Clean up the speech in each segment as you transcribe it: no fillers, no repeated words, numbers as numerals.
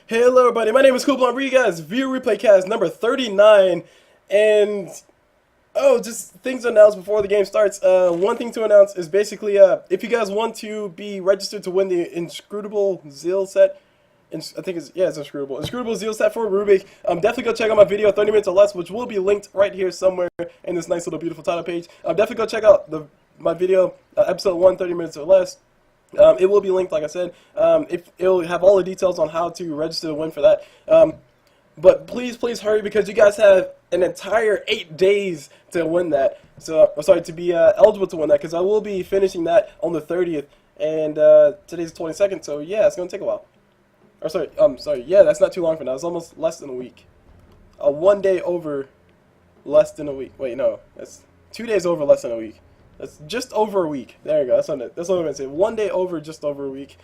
Hello everybody, my name is Cool. I'm bringing you guys View Replay Cast number 39, and just things to announce before the game starts. One thing to announce is basically, if you guys want to be registered to win the Inscrutable Zeal set, I think it's Inscrutable Zeal set for Rubik, definitely go check out my video, 30 minutes or less, which will be linked right here somewhere in this nice little beautiful title page. Definitely go check out my video, episode 1, 30 minutes or less. It will be linked, like I said. It'll have all the details on how to register to win for that. But please hurry, because you guys have an entire 8 days to win that. So, sorry, to be eligible to win that, because I will be finishing that on the 30th, and today's the 22nd. So yeah, it's gonna take a while. Or sorry, yeah, that's not too long for now. It's almost less than a week. 1 day over less than a week. Wait, no, that's 2 days over less than a week. That's just over a week. There you go. That's what I'm going to say. 1 day over, just over a week.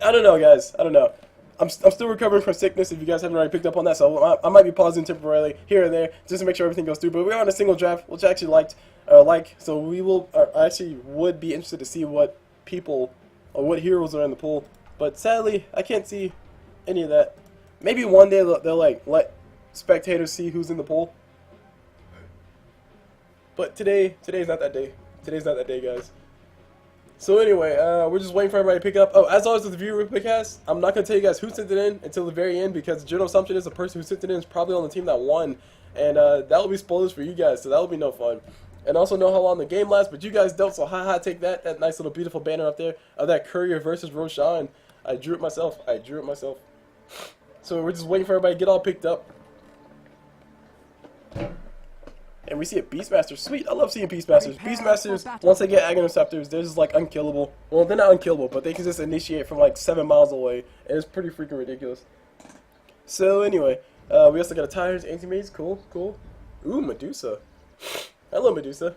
I don't know, guys. I don't know. I'm still recovering from sickness, if you guys haven't already picked up on that. So I might be pausing temporarily here and there just to make sure everything goes through. But we're on a single draft, which I actually like. So we will. I actually would be interested to see what people or what heroes are in the pool. But sadly, I can't see any of that. Maybe one day they'll like let spectators see who's in the pool. But today's not that day. Today's not that day, guys. So anyway, we're just waiting for everybody to pick up. Oh, as always with the viewer podcast, I'm not going to tell you guys who sent it in until the very end, because the general assumption is the person who sent it in is probably on the team that won. And that will be spoilers for you guys, so that will be no fun. And also know how long the game lasts, but you guys don't, so haha, take that. That nice little beautiful banner up there of that Courier versus Roshan. I drew it myself. So we're just waiting for everybody to get all picked up. And we see a Beastmaster. Sweet, I love seeing Beastmasters. Beastmasters, once they get Agnoceptors, they're just like unkillable. Well, they're not unkillable, but they can just initiate from like 7 miles away. And it's pretty freaking ridiculous. So anyway, we also got a Tidehunter, Anti-Mage. Cool. Ooh, Medusa. Hello, Medusa.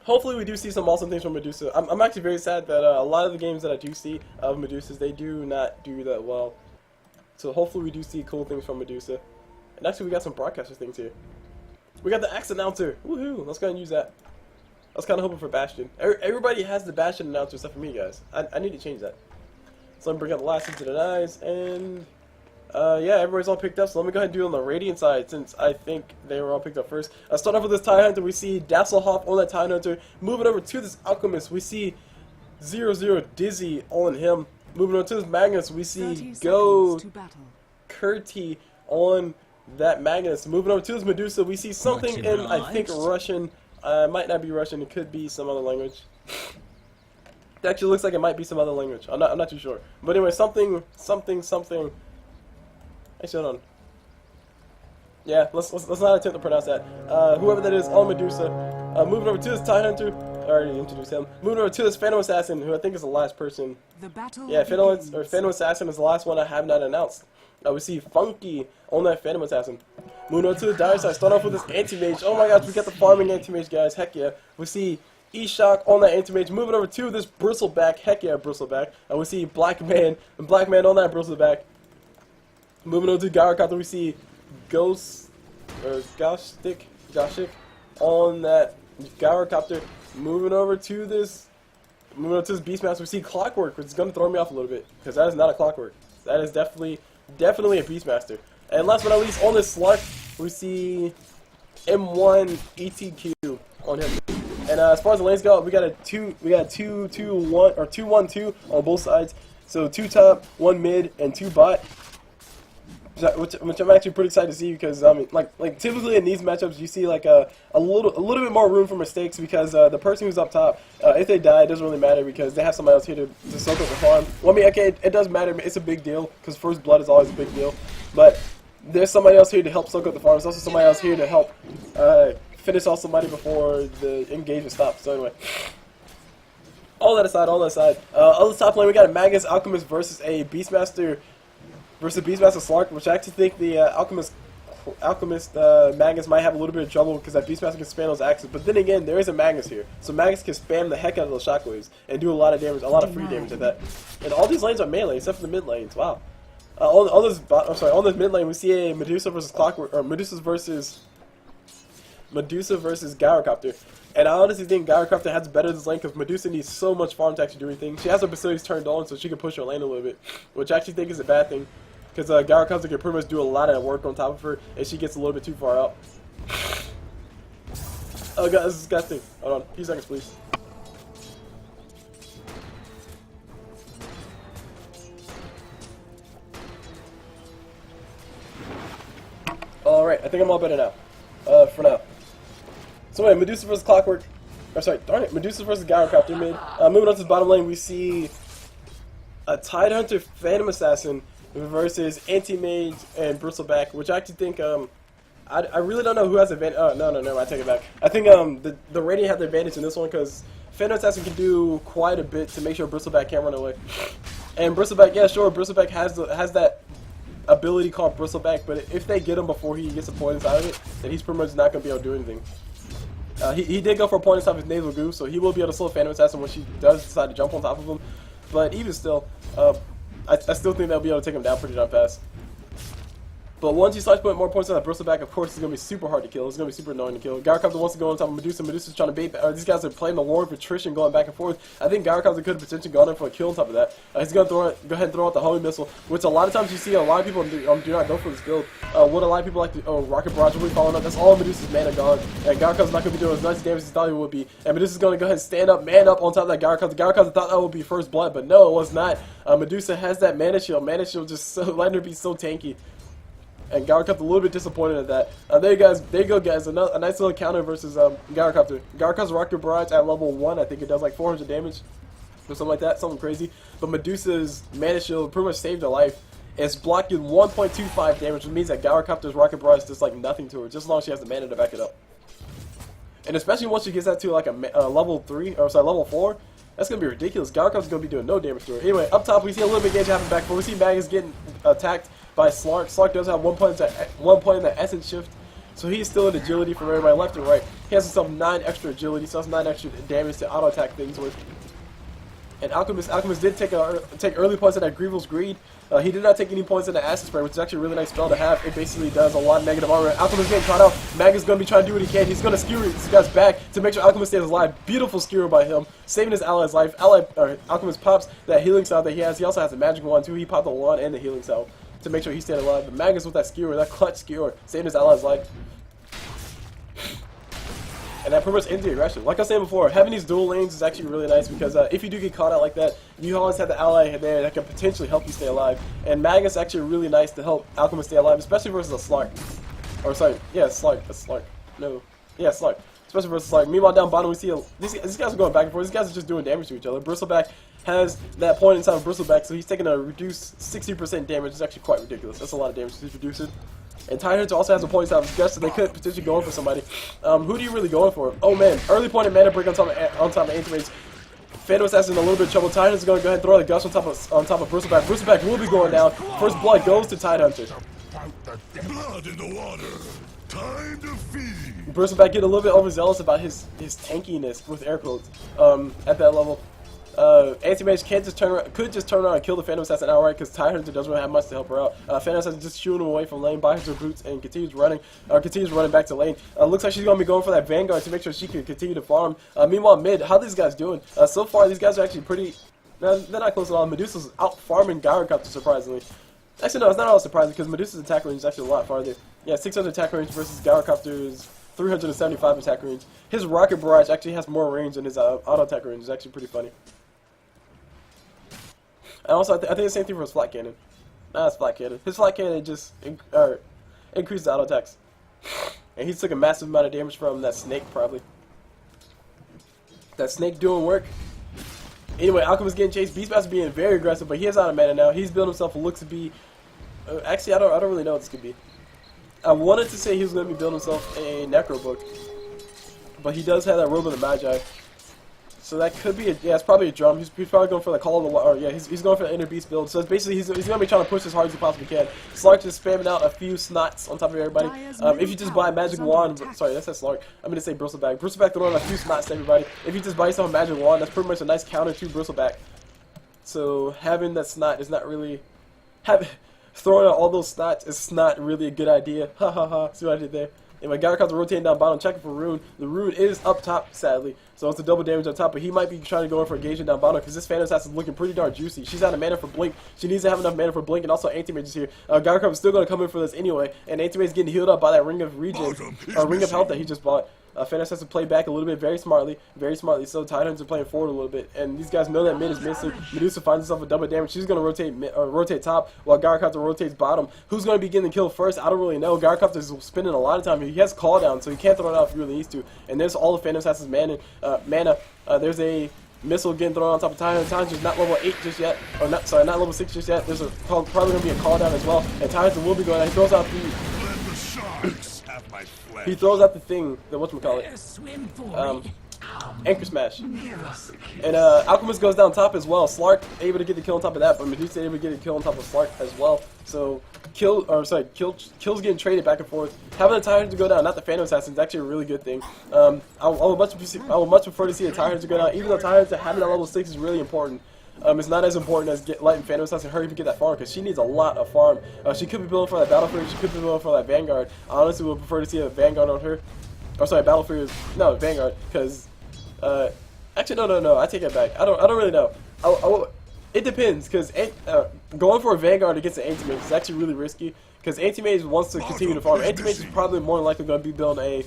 Hopefully we do see some awesome things from Medusa. I'm actually very sad that a lot of the games that I do see of Medusas, they do not do that well. So hopefully we do see cool things from Medusa. And actually we got some broadcaster things here. We got the Axe Announcer. Woohoo! Let's go ahead and use that. I was kind of hoping for Bastion. Everybody has the Bastion Announcer except for me, guys. I need to change that. So I'm bringing up the last into the eyes, and yeah, everybody's all picked up. So let me go ahead and do it on the Radiant side, since I think they were all picked up first. Let's start off with this Tidehunter. We see Dasselhoff on that Tidehunter. Moving over to this Alchemist, we see 0-0 Dizzy on him. Moving on to this Magnus, we see Go Kurti on that Magnus. Moving over to this Medusa, we see something in, I think, Russian. Might not be Russian, it could be some other language. It actually looks like it might be some other language. I'm not too sure. But anyway, something. Actually, hold on. Yeah, let's not attempt to pronounce that. Whoever that is on Medusa. Moving over to this Tidehunter. I already introduced him. Moving over to this Phantom Assassin, who I think is the last person. Yeah, Phantom Assassin is the last one I have not announced. We see Funky on that Phantom Assassin. Moving on to the dire side, start off with this Anti-Mage. Oh my gosh, we got the farming Anti-Mage, guys. Heck yeah. We see E-Shock on that Anti-Mage. Moving over to this Bristleback. Heck yeah, Bristleback. We see Black Man on that Bristleback. Moving over to Gyrocopter, we see Ghost, or Goshik on that Gyrocopter. Moving over to this Beastmaster, we see Clockwork, which is going to throw me off a little bit, because that is not a Clockwork. That is definitely a Beastmaster. And last but not least, on this Slark, we see M1 ETQ on him. And as far as the lanes go, we got a 2-1 or 2-1-2 on both sides. So 2 top, 1 mid, and 2 bot. Which I'm actually pretty excited to see, because like typically in these matchups you see like a little bit more room for mistakes, because the person who's up top, if they die, it doesn't really matter, because they have somebody else here to soak up the farm. Well, I mean, okay, it does matter. It's a big deal, because first blood is always a big deal. But there's somebody else here to help soak up the farm. There's also somebody else here to help finish off somebody before the engagement stops. So anyway. All that aside. On the top lane, we got a Magnus Alchemist versus a Beastmaster. Beastmaster Slark, which I actually think the Alchemist Magnus might have a little bit of trouble, because that Beastmaster can spam those axes. But then again, there is a Magnus here, so Magnus can spam the heck out of those shockwaves and do a lot of damage, a lot of free damage at that. And all these lanes are melee, except for the mid lanes. Wow. On this mid lane, we see a Medusa versus Clockwork, or Medusa versus Medusa versus Gyrocopter. And I honestly think Gyrocopter has better this lane because Medusa needs so much farm to actually do anything. She has her facilities turned on so she can push her lane a little bit, which I actually think is a bad thing. Because Gyrocopter can pretty much do a lot of work on top of her and she gets a little bit too far out. Oh god, this is disgusting. Hold on, a few seconds please. Alright, I think I'm all better now. For now. So anyway, Medusa versus Clockwork. Or sorry, darn it, Medusa versus Gyrocopter mid. Moving on to the bottom lane, we see a Tidehunter Phantom Assassin versus Anti-Mage and Bristleback, which I actually think, I really don't know who has the advantage. Oh, no, I take it back. I think the Radiant have the advantage in this one because Phantom Assassin can do quite a bit to make sure Bristleback can't run away. And Bristleback, yeah, sure, Bristleback has that ability called Bristleback, but if they get him before he gets a poison out of it, then he's pretty much not going to be able to do anything. He did go for a point inside of his nasal goo, so he will be able to slow Phantom Assassin when she does decide to jump on top of him. But even still, I still think they'll be able to take him down pretty darn fast. But once he starts putting more points on that Bristleback, of course, it's going to be super hard to kill. It's going to be super annoying to kill. Gyrocopter wants to go on top of Medusa. Medusa's trying to bait. These guys are playing the war of attrition, going back and forth. I think Gyrocopter could have potentially gone in for a kill on top of that. He's going to go ahead and throw out the homing missile, which a lot of times you see a lot of people do not go for this build. What a lot of people like to, Rocket Barrage will be following up. That's all Medusa's mana gone. And Gyrocopter's not going to be doing as much damage as he thought he would be. And Medusa's going to go ahead and stand up, man up on top of that Gyrocopter. Gyrocopter thought that would be first blood, but no, it was not. Medusa has that mana shield. Mana shield just so letting her be so tanky. And Gyrocopter a little bit disappointed at that. There you go, guys. A nice little counter versus Gyrocopter. Gyrocopter's Rocket Barrage at level 1, I think it does like 400 damage or something like that, something crazy. But Medusa's Mana Shield pretty much saved her life. It's blocking 1.25 damage, which means that Gyrocopter's Rocket Barrage does like nothing to her, just as long as she has the mana to back it up. And especially once she gets that to like a level 3, or sorry, level 4, that's going to be ridiculous. Gyrocopter's going to be doing no damage to her. Anyway, up top we see a little bit of damage happening back, but we see Magnus getting attacked by Slark. Slark does have one point in the essence shift, so he's still in agility from everybody left and right. He has himself 9 extra agility, so that's 9 extra damage to auto attack things with. And Alchemist did take early points in that Grievel's Greed. He did not take any points in the Acid Spray, which is actually a really nice spell to have. It basically does a lot of negative armor. Alchemist getting caught out. Magnus is going to be trying to do what he can. He's going to skewer this guy's back to make sure Alchemist stays alive. Beautiful skewer by him, saving his ally's life. Alchemist pops that healing salve that he has. He also has a magic wand too. He popped the wand and the healing salve to make sure he stayed alive. But Magnus with that skewer, that clutch skewer, saving his ally's life. And that pretty much ends the aggression. Like I was saying before, having these dual lanes is actually really nice because if you do get caught out like that, you always have the ally there that can potentially help you stay alive. And Magnus is actually really nice to help Alchemist stay alive, especially versus a Slark. Or sorry, yeah, Slark. That's Slark. No. Yeah, Slark. Especially versus Slark. Meanwhile, down bottom we see these guys are going back and forth. These guys are just doing damage to each other. Bristleback has that point inside of Bristleback, so he's taking a reduced 60% damage. It's actually quite ridiculous. That's a lot of damage he's reducing. And Tidehunter also has a point inside of his guts, so they could potentially go in for somebody. Who do you really go in for? Oh man, early point of mana break on top of Anti-Mage. Phantom Assassin in a little bit of trouble. Tidehunter's going to go ahead and throw the gust on top of Bristleback. Bristleback will be going down. First blood goes to Tidehunter. Blood in the water. Time to feed. Bristleback get a little bit overzealous about his tankiness with air quotes at that level. Anti-Mage could just turn around and kill the Phantom Assassin outright because Tidehunter doesn't really have much to help her out. Phantom Assassin just shooting him away from lane, buys her boots, and continues running back to lane. Looks like she's going to be going for that Vanguard to make sure she can continue to farm. Meanwhile, mid, how are these guys doing? So far, these guys are actually pretty. No, they're not close at all. Medusa's out farming Gyrocopter surprisingly. Actually, no, it's not all surprising because Medusa's attack range is actually a lot farther. Yeah, 600 attack range versus Gyrocopter's 375 attack range. His Rocket Barrage actually has more range than his auto attack range. It's actually pretty funny. And also, I think the same thing for his Flat Cannon. Nah, it's Flat Cannon. His Flat Cannon just increases auto attacks. And he took a massive amount of damage from that snake, probably. That snake doing work. Anyway, Alchemist getting chased. Beastmaster being very aggressive, but he has out of mana now. He's built himself what looks to be. Actually, I don't really know what this could be. I wanted to say he was going to be building himself a Necro book, but he does have that Robe of the Magi. So that could be it's probably a drum. He's probably going for the Call of the Wild. Yeah, he's going for the Inner Beast build. So it's basically he's going to be trying to push as hard as he possibly can. Slark just spamming out a few snots on top of everybody. If you just buy a Magic Wand, sorry, that's Slark. I'm going to say Bristleback. Bristleback throwing a few snots to everybody. If you just buy yourself a Magic Wand, that's pretty much a nice counter to Bristleback. So having that snot is not really throwing out all those snots is not really a good idea. Ha ha ha. See what I did there? And when Gyrocopter rotating down bottom, checking for Rune, the Rune is up top, sadly. So it's a double damage on top, but he might be trying to go in for engagement down bottom because this Phantom Assassin is looking pretty darn juicy. She's out of mana for Blink. She needs to have enough mana for Blink, and also Anti-Mage is here. Gyrocopter is still going to come in for this anyway, and Anti-Mage is getting healed up by that Ring of Regen, or Ring of Health that he just bought. Phantom Assassin play back a little bit very smartly. So Tidehunter playing forward a little bit, and these guys know that mid is missing. Medusa finds herself a double damage. She's going to rotate top while Gyrocopter rotates bottom. Who's going to be getting the kill first? I don't really know. Gyrocopter is spending a lot of time here. He has call down, so he can't throw it out if he really needs to. And there's all of Phantom Assassin's mana. There's a missile getting thrown on top of Tidehunter. Tidehunter's not level 8 just yet, or not level 6 just yet. There's probably going to be a call down as well, and Tidehunter will be going out. He throws out the thing, the whatchamacallit, Anchor Smash. And Alchemist goes down top as well. Slark able to get the kill on top of that, but Medusa able to get the kill on top of Slark as well. So kills getting traded back and forth. Having a Tidehunter go down, not the Phantom Assassin, is actually a really good thing. I would much prefer to see a Tidehunter go down, even though Tidehunter having that level 6 is really important. It's not as important as letting Phantom Assassin hurry to get that farm because she needs a lot of farm. She could be building for that Battlefield, she could be building for that Vanguard. I honestly would prefer to see a Vanguard on her. Or sorry, Battlefield, no, Vanguard, because, actually, no, I take it back. I don't really know. It depends, because going for a Vanguard against an Anti-Mage is actually really risky, because Anti-Mage wants to continue to farm. Anti-Mage is probably more than likely going to be building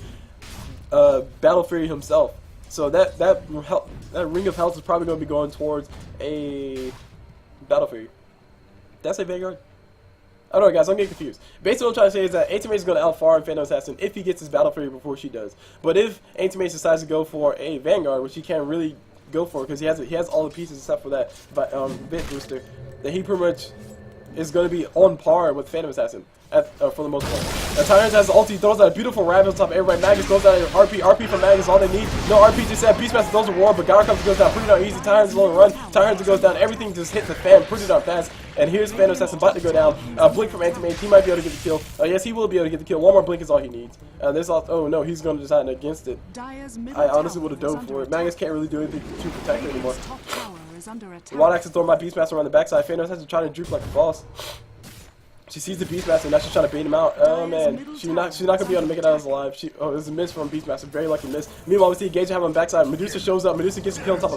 a Battlefield himself. So that Ring of Health is probably going to be going towards a Battlefield. Did I say Vanguard? I don't know, guys, I'm getting confused. Basically, what I'm trying to say is that Anti-Mage is going to outfarm Phantom Assassin if he gets his Battlefield before she does. But if Anti-Mage decides to go for a Vanguard, which he can't really go for because he has all the pieces except for that bit booster, then he pretty much is going to be on par with Phantom Assassin. For the most part. Tidehunter has the ulti, throws out a beautiful Raven on top of everybody. Magnus goes out RP from Magnus, all they need. No RP just said Beastmaster throws a war, but Gyrocopter goes down pretty darn easy. Tidehunter's on the run. Tidehunter goes down, everything just hit the fan pretty darn fast. And here's Phantom Assassin about to go down. Blink from Anti-Mage, he might be able to get the kill. Yes, he will be able to get the kill. One more blink is all he needs. Oh no, he's going to decide against it. I honestly would have dove for it. Magnus can't really do anything to protect it anymore. Wild Axe is throwing my Beastmaster on the backside. Phantom Assassin trying to juke like a boss. She sees the Beastmaster and now she's trying to bait him out. Oh man, she's not gonna be able to make it out alive. It was a miss from Beastmaster, very lucky miss. Meanwhile, we see Gage have on the backside. Medusa shows up. Medusa gets a kill on top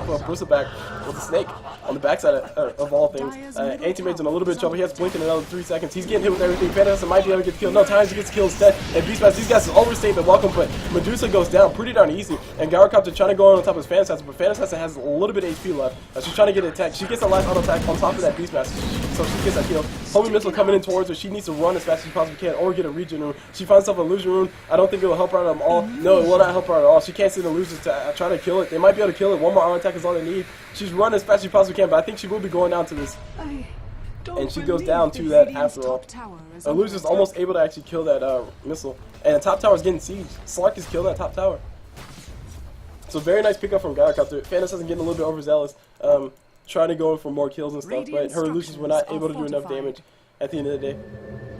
of Bristleback with the snake on the backside of all things. Anti-Mage's in a little bit of trouble. He has to blink in another 3 seconds. He's getting hit with everything. Phantom Assassin might be able to get the kill. No, Tidehunter gets the kill instead. And Beastmaster, these guys overstayed the welcome, but Medusa goes down pretty darn easy. And Gyrocopter trying to go on top of his Phantom Assassin, but Phantom Assassin has a little bit of HP left. She's trying to get an attack. She gets a last auto attack on top of that Beastmaster, so she gets that kill. Homing missile coming in towards her. She needs to run as fast as she possibly can or get a regen rune. She finds herself a illusion rune. I don't think it will help her out at all. No, it will not help her at all. She can't see the illusions to try to kill it. They might be able to kill it. One more auto attack is all they need. She's running as fast as she possibly can, but I think she will be going down to this. And she goes down to that after all. Illusion's almost able to actually kill that missile. And the top tower is getting sieged. Slark is killing that top tower. So very nice pickup from Gyrocopter. Phantom Assassin getting a little bit overzealous. Trying to go in for more kills and stuff, but her illusions were not able to do enough damage at the end of the day.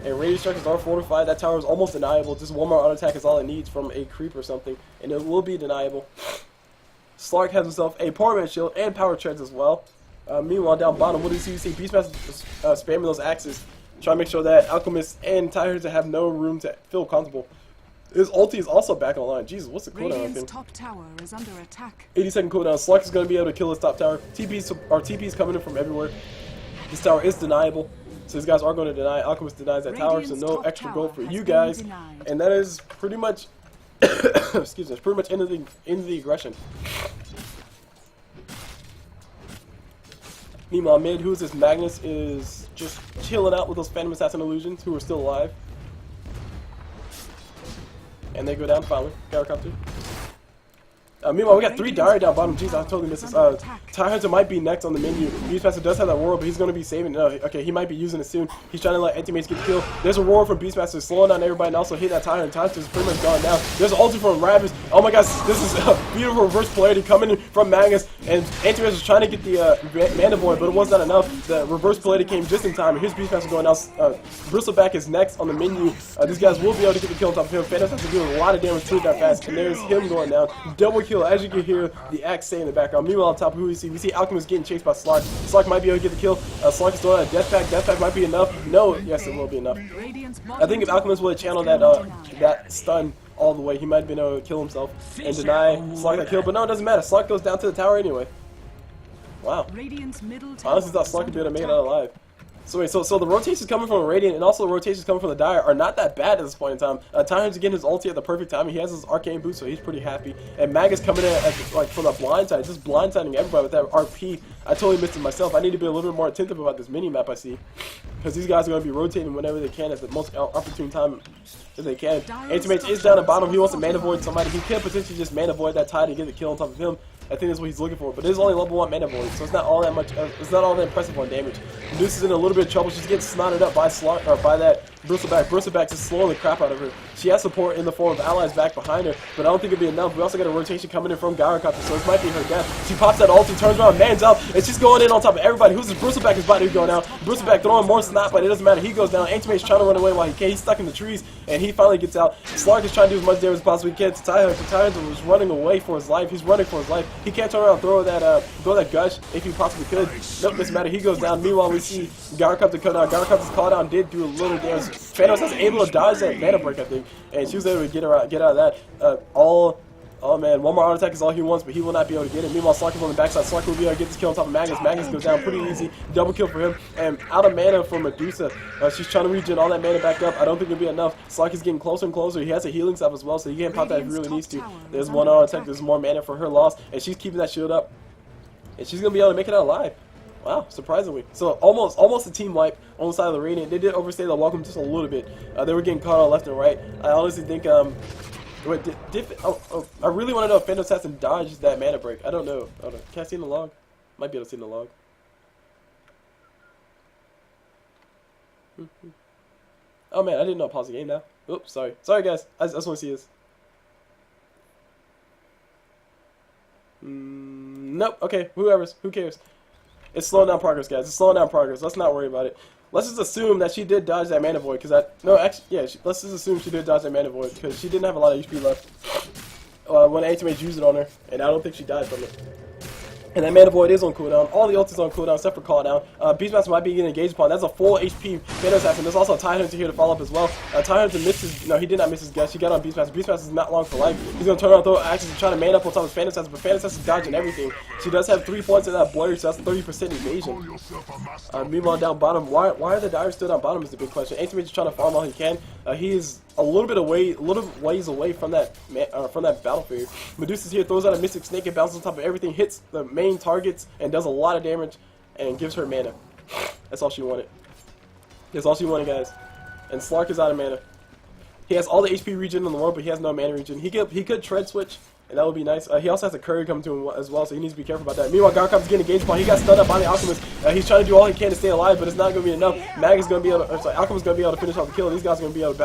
And Radiant Structures are fortified. That tower is almost deniable. Just one more auto attack is all it needs from a creep or something, and it will be deniable. Slark has himself a Power Man Shield and Power Treads as well. Meanwhile, down bottom, what do you see? You see Beastmaster spamming those axes, trying to make sure that Alchemist and Tidehunter have no room to feel comfortable. His ulti is also back on the line. Jesus, what's the cooldown? Radiant's top tower is under attack. 80-second cooldown. Slark is going to be able to kill his top tower. TP's coming in from everywhere. This tower is deniable, so these guys are going to deny. Alchemist denies that tower, so no extra gold for you guys. And that is pretty much, excuse me, it's pretty much ending the aggression. Meanwhile, mid, who's this? Magnus is just chilling out with those Phantom Assassin illusions who are still alive. And they go down finally. Gyrocopter. Meanwhile, we got 3 Dire down bottom. Jeez, I totally missed this. Tidehunter might be next on the menu. Beastmaster does have that Roar, but he's going to be saving it. Okay, he might be using it soon. He's trying to let Anti-Mage get the kill. There's a Roar from Beastmaster, slowing down everybody, and also hit that Tidehunter. Tidehunter's pretty much gone down. There's an ulti from Ravage. Oh my gosh, this is a beautiful reverse polarity coming in from Magnus. And Anti-Mage was trying to get the Mana Void, but it was not enough. The reverse polarity came just in time. And here's Beastmaster going down. Bristleback is next on the menu. These guys will be able to get the kill on top of him. Phantom Assassin doing a lot of damage to that fast. And there's him going down. Double kill kill. As you can hear the axe say in the background. Meanwhile, on top, who we see Alchemist getting chased by Slark. Slark might be able to get the kill. Slark is throwing out a death pack. Death pack might be enough. No, yes, it will be enough. I think if Alchemist would have channeled that stun all the way, he might have been able to kill himself and deny Slark that kill. But no, it doesn't matter. Slark goes down to the tower anyway. Wow. I honestly thought Slark would be able to make it out alive. So wait, so the rotations coming from Radiant and also the rotations coming from the Dire are not that bad at this point in time. Tidehunter's getting his ulti at the perfect time. He has his arcane boost, so he's pretty happy. And Magnus coming in like from the blind side, just blindsiding everybody with that RP. I totally missed it myself. I need to be a little bit more attentive about this mini map I see, because these guys are going to be rotating whenever they can at the most opportune time as they can. Anti-Mage is down at bottom. He wants to mana void somebody. He could potentially just mana void that Tide and get the kill on top of him. I think that's what he's looking for, but it is only level 1 mana void, so it's not all that much. It's not all that impressive on damage. Medusa's in a little bit of trouble. She's getting snotted up by Slark or by that Bristleback. Bristleback's just slowing the crap out of her. She has support in the form of allies back behind her, but I don't think it'll be enough. We also got a rotation coming in from Gyrocopter, so this might be her death. She pops that ulti, turns around, mans up, and she's going in on top of everybody. Who's this? Bristleback is about to go down. Bristleback throwing more snot, but it doesn't matter. He goes down. Anti-Mage trying to run away while he can. He's stuck in the trees, and he finally gets out. Slark is trying to do as much damage as possibly can to Tidehunter. Tidehunter was running away for his life. He's running for his life. He can't turn around and throw that gush if he possibly could. Nope, doesn't matter. He goes down. Meanwhile, we see Gyrocopter come down. Gyrocopter's call down did do a little damage. Phanos was able to dodge that mana break, I think, and she was able to get out of that. Oh man, one more auto attack is all he wants, but he will not be able to get it. Meanwhile, Slark is on the backside. Slark will be able to get this kill on top of Magnus. Magnus goes down pretty easy. Double kill for him. And out of mana for Medusa. She's trying to regen all that mana back up. I don't think it'll be enough. Slark is getting closer and closer. He has a healing staff as well, so he can pop that if he really needs to. There's one auto attack. There's more mana for her loss, and she's keeping that shield up. And she's going to be able to make it out alive. Wow, surprisingly. So almost a team wipe on the side of the Radiant. They did overstay the welcome just a little bit. They were getting caught on left and right. I honestly think wait, I really want to know if Phantom Assassin dodged that mana break. I don't know. Can I see in the log? Might be able to see in the log. Oh man, I didn't know pause the game now. Oops, sorry. Sorry guys. I just want to see this. Nope. Okay, who cares? It's slowing down progress, guys. It's slowing down progress. Let's not worry about it. Let's just assume that she did dodge that mana void, because let's just assume she did dodge that mana void, because she didn't have a lot of HP left when Anti-Mage used it on her, and I don't think she died from it. And that mana void is on cooldown. All the ults is on cooldown except for call down. Beastmaster might be getting engaged upon. That's a full HP Phantom Assassin. There's also a Tidehunter here to follow up as well. Tidehunter missed his. No, he did not miss his guess. He got on Beastmaster. Beastmaster is not long for life. He's going to turn around, throw axes, and try to man up on top of Phantom Assassin. But Phantom Assassin is dodging everything. She does have 3 points in that blur, so that's 30% evasion. Meanwhile, down bottom, why are the Dire still down bottom is the big question. Anti-Mage is trying to farm all he can. He is a little ways away from that battlefield. Medusa's here, throws out a Mystic Snake and bounces on top of everything, hits the main targets, and does a lot of damage, and gives her mana. That's all she wanted. That's all she wanted, guys. And Slark is out of mana. He has all the HP regen in the world, but he has no mana regen. He could tread switch, and that would be nice. He also has a courier coming to him as well, so he needs to be careful about that. Meanwhile, Gyrocopter's getting engaged upon. He got stunned up by the Alchemist. He's trying to do all he can to stay alive, but it's not going to be enough. Alchemist's going to be able to finish off the kill. These guys are going to be able to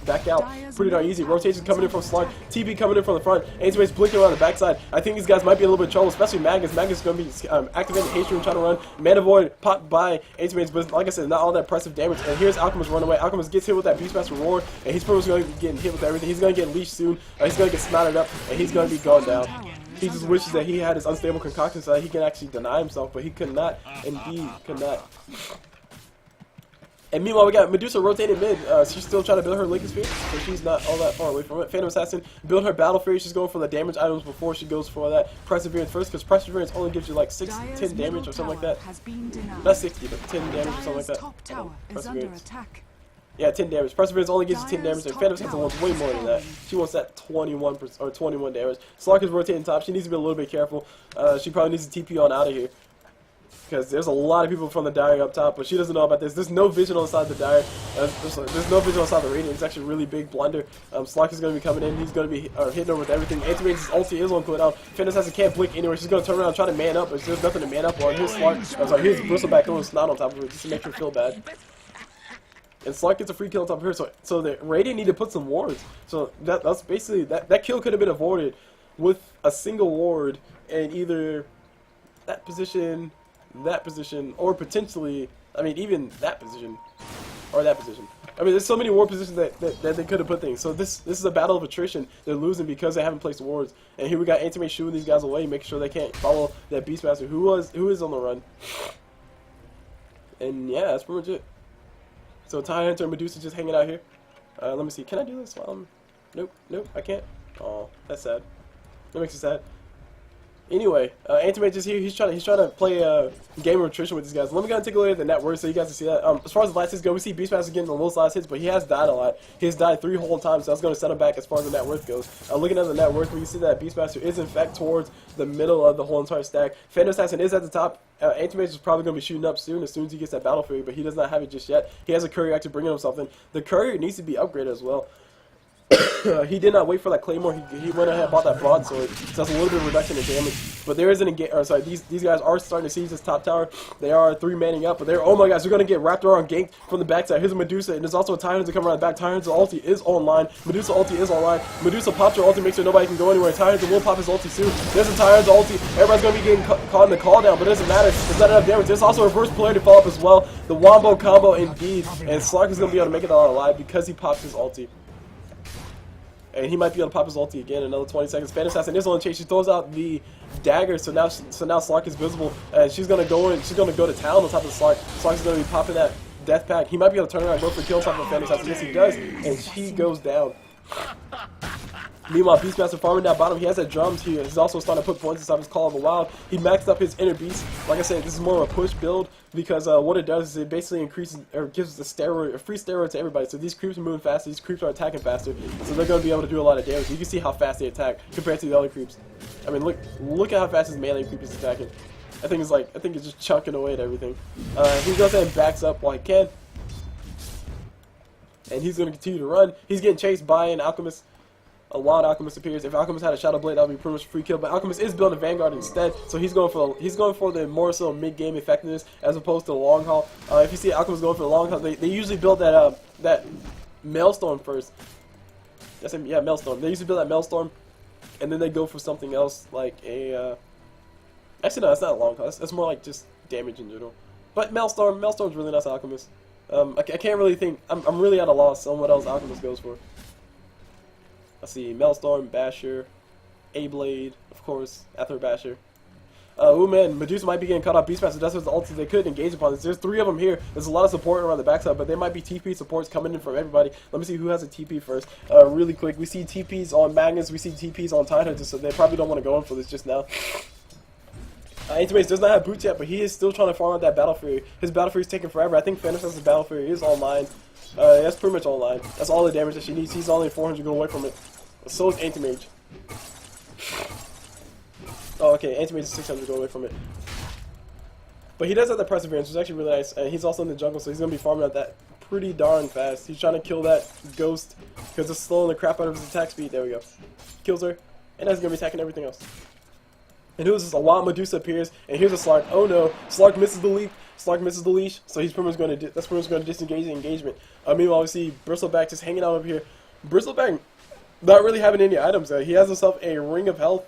back out pretty darn easy. Rotations coming in from Slark. TP coming in from the front. Anti-Mage's blinking around the backside. I think these guys might be a little bit in trouble, especially Magnus. Magnus is going to be activating Haste Rune, trying to run. Mana Void popped by Anti-Mage, but like I said, not all that impressive damage. And here's Alchemist running away. Alchemist gets hit with that Beastmaster Roar, and he's probably going to be getting hit with everything. He's going to get leashed soon. He's going to get snotted up, and he's going to be going down. He just wishes that he had his unstable concoction so that he can actually deny himself, but he could not. Indeed, could not. And meanwhile, we got Medusa rotating mid. She's still trying to build her Lincoln Sphere, so she's not all that far away from it. Phantom Assassin build her Battle Fury. She's going for the damage items before she goes for that Perseverance first, because Perseverance only gives you like 10 damage or something like that. Not 60, but 10 damage or something like that. Perseverance. Yeah, 10 damage. Perseverance only gives you 10 damage, and Phantom Assassin wants way more than that. She wants that 21% or 21 damage. Slark is rotating top. She needs to be a little bit careful. She probably needs to TP on out of here, because there's a lot of people from the Dire up top, but she doesn't know about this. There's no vision on the side of the Dire. There's no vision on the side of the Radiant. It's actually a really big blunder. Slark is going to be coming in. He's going to be hitting her with everything. Anti-Mage's ulti is on cooldown. Phantom Assassin can't blink anywhere. She's going to turn around and try to man up, but there's nothing to man up on. Here's Slark. Here's Bristleback throwing snot on top of her just to make her feel bad. And Slark gets a free kill on top of her, so the Radiant need to put some wards. So that's basically that kill could have been avoided with a single ward in either that position, or potentially, I mean, even that position or that position. I mean, there's so many ward positions that they could have put things. So this is a battle of attrition. They're losing because they haven't placed wards. And here we got Anti-Mage shooting these guys away, making sure they can't follow that Beastmaster who is on the run. And yeah, that's pretty much it. So Tidehunter and Medusa just hanging out here. Let me see. Can I do this while I'm... Nope, I can't. Oh, that's sad. That makes me sad. Anyway, Anti-Mage is here. He's trying to play a game of attrition with these guys. Let me go and take a look at the net worth so you guys can see that. As far as the last hits go, we see Beastmaster getting the lowest last hits, but he has died a lot. He has died 3 whole times, so that's going to set him back as far as the net worth goes. Looking at the net worth, we can see that Beastmaster is in fact towards the middle of the whole entire stack. Phantom Assassin is at the top. Anti-Mage is probably going to be shooting up as soon as he gets that Battle Fury, but he does not have it just yet. He has a Courier actually bringing him something. The Courier needs to be upgraded as well. He did not wait for that Claymore. He went ahead and bought that Broadsword, so that's a little bit of reduction in damage. But there is an these guys are starting to seize this top tower. They are 3-manning up, but they're, oh my gosh, they're going to get wrapped around ganked from the backside. Here's a Medusa, and there's also a Tidehunter coming around the back. Tidehunter's ulti is online. Medusa ulti is online. Medusa pops her ulti, makes sure nobody can go anywhere. Tidehunter will pop his ulti soon. There's a Tidehunter ulti. Everybody's going to be getting caught in the call down, but it doesn't matter. There's not enough damage. There's also a reverse polarity follow-up as well. The Wombo combo indeed, and Slark is going to be able to make it out alive because he pops his ulti. And he might be able to pop his ulti again in another 20 seconds. Phantom Assassin is on the chase. She throws out the dagger, so now Slark is visible, and she's gonna go in. She's gonna go to town on top of Slark. Slark's gonna be popping that death pack. He might be able to turn around and go for a kill on top of Phantom Assassin. Yes, he does, and she goes down. Meanwhile, Beastmaster farming down bottom. He has that drums here. He's also starting to put points inside his Call of the Wild. He maxed up his Inner Beast. Like I said, this is more of a push build because what it does is it basically increases or gives a free steroid to everybody. So these creeps are moving faster. These creeps are attacking faster. So they're going to be able to do a lot of damage. You can see how fast they attack compared to the other creeps. I mean, look at how fast his melee creep is attacking. I think it's just chunking away at everything. He goes ahead and backs up while he can, and he's going to continue to run. He's getting chased by an Alchemist. A wild Alchemist appears. If Alchemist had a Shadow Blade, that would be pretty much a free kill. But Alchemist is building a Vanguard instead, so he's going for the more so mid-game effectiveness as opposed to the long haul. If you see Alchemist going for the long haul, they usually build that Maelstrom first. Yeah, Maelstrom. They usually build that Maelstrom, and then they go for something else like a. Actually, no, that's not a long haul. That's more like just damage in general. But Maelstrom's really nice Alchemist. I can't really think. I'm really at a loss on what else Alchemist goes for. Let's see, Maelstrom, Basher, A-Blade, of course, Aether Basher. Oh man, Medusa might be getting caught off. Beastmaster does the ulti. They could engage upon this. There's 3 of them here. There's a lot of support around the backside, but there might be TP supports coming in from everybody. Let me see who has a TP first. Really quick, we see TPs on Magnus, we see TPs on Tidehunter, so they probably don't want to go in for this just now. Anti-Mage does not have boots yet, but he is still trying to farm out that Battle Fury. His Battle Fury is taking forever. I think Phantom Assassin's Battle Fury is online. That's pretty much online. That's all the damage that she needs. He's only 400 go away from it. So is Anti-Mage. Oh, okay. Anti-Mage is 600 go away from it. But he does have the Perseverance, which is actually really nice. And he's also in the jungle, so he's going to be farming out that pretty darn fast. He's trying to kill that Ghost because it's slowing the crap out of his attack speed. There we go. Kills her. And that's going to be attacking everything else. And who's this? A wild Medusa appears, and here's a Slark. Oh no, Slark misses the leap. Slark misses the leash, so he's pretty much going to disengage the engagement. Meanwhile, we see Bristleback just hanging out over here. Bristleback not really having any items. He has himself a Ring of Health,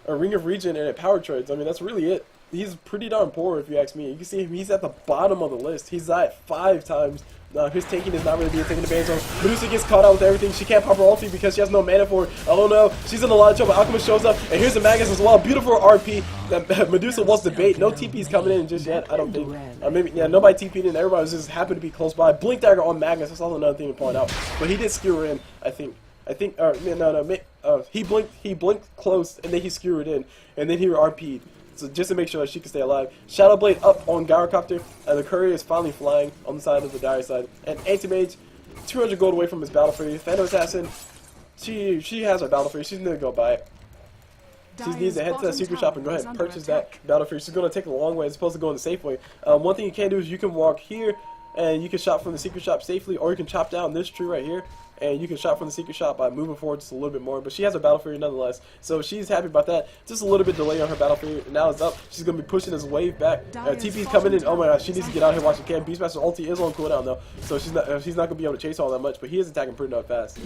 a Ring of Regen, and a Power Trades. I mean, that's really it. He's pretty darn poor, if you ask me. You can see he's at the bottom of the list. He's at 5 times. His tanking is not really being taken advantage of. Medusa gets caught out with everything. She can't pop her ulti because she has no mana for it. Oh no, she's in a lot of trouble. Alchemist shows up, and here's the Magnus as well. Beautiful RP. Medusa wants to bait. No TP's coming in just yet, I don't think. Maybe, yeah, nobody TP'd in. Everybody was just happened to be close by. Blink Dagger on Magnus. That's also another thing to point out. But he did skewer in, I think. He blinked close, and then he skewered in, and then he RP'd. So just to make sure that she can stay alive. Shadow Blade up on Gyrocopter, and the Courier is finally flying on the side of the dire side. And Anti-Mage, 200 gold away from his Battle Fury. Phantom Assassin, she has her Battle Fury. She's gonna go buy it. She needs to head to that secret shop and go ahead and purchase that Battle Fury. She's gonna take the long way as opposed to going the safe way. One thing you can do is you can walk here, and you can shop from the secret shop safely, or you can chop down this tree right here. And you can shop from the secret shop by moving forward just a little bit more. But she has her Battle Fury nonetheless. So she's happy about that. Just a little bit delay on her Battle Fury. Now it's up. She's going to be pushing his wave back. TP's coming in. Oh my gosh, she needs to get out here while she can. Beastmaster ulti is on cooldown though. So she's not going to be able to chase all that much. But he is attacking pretty darn fast.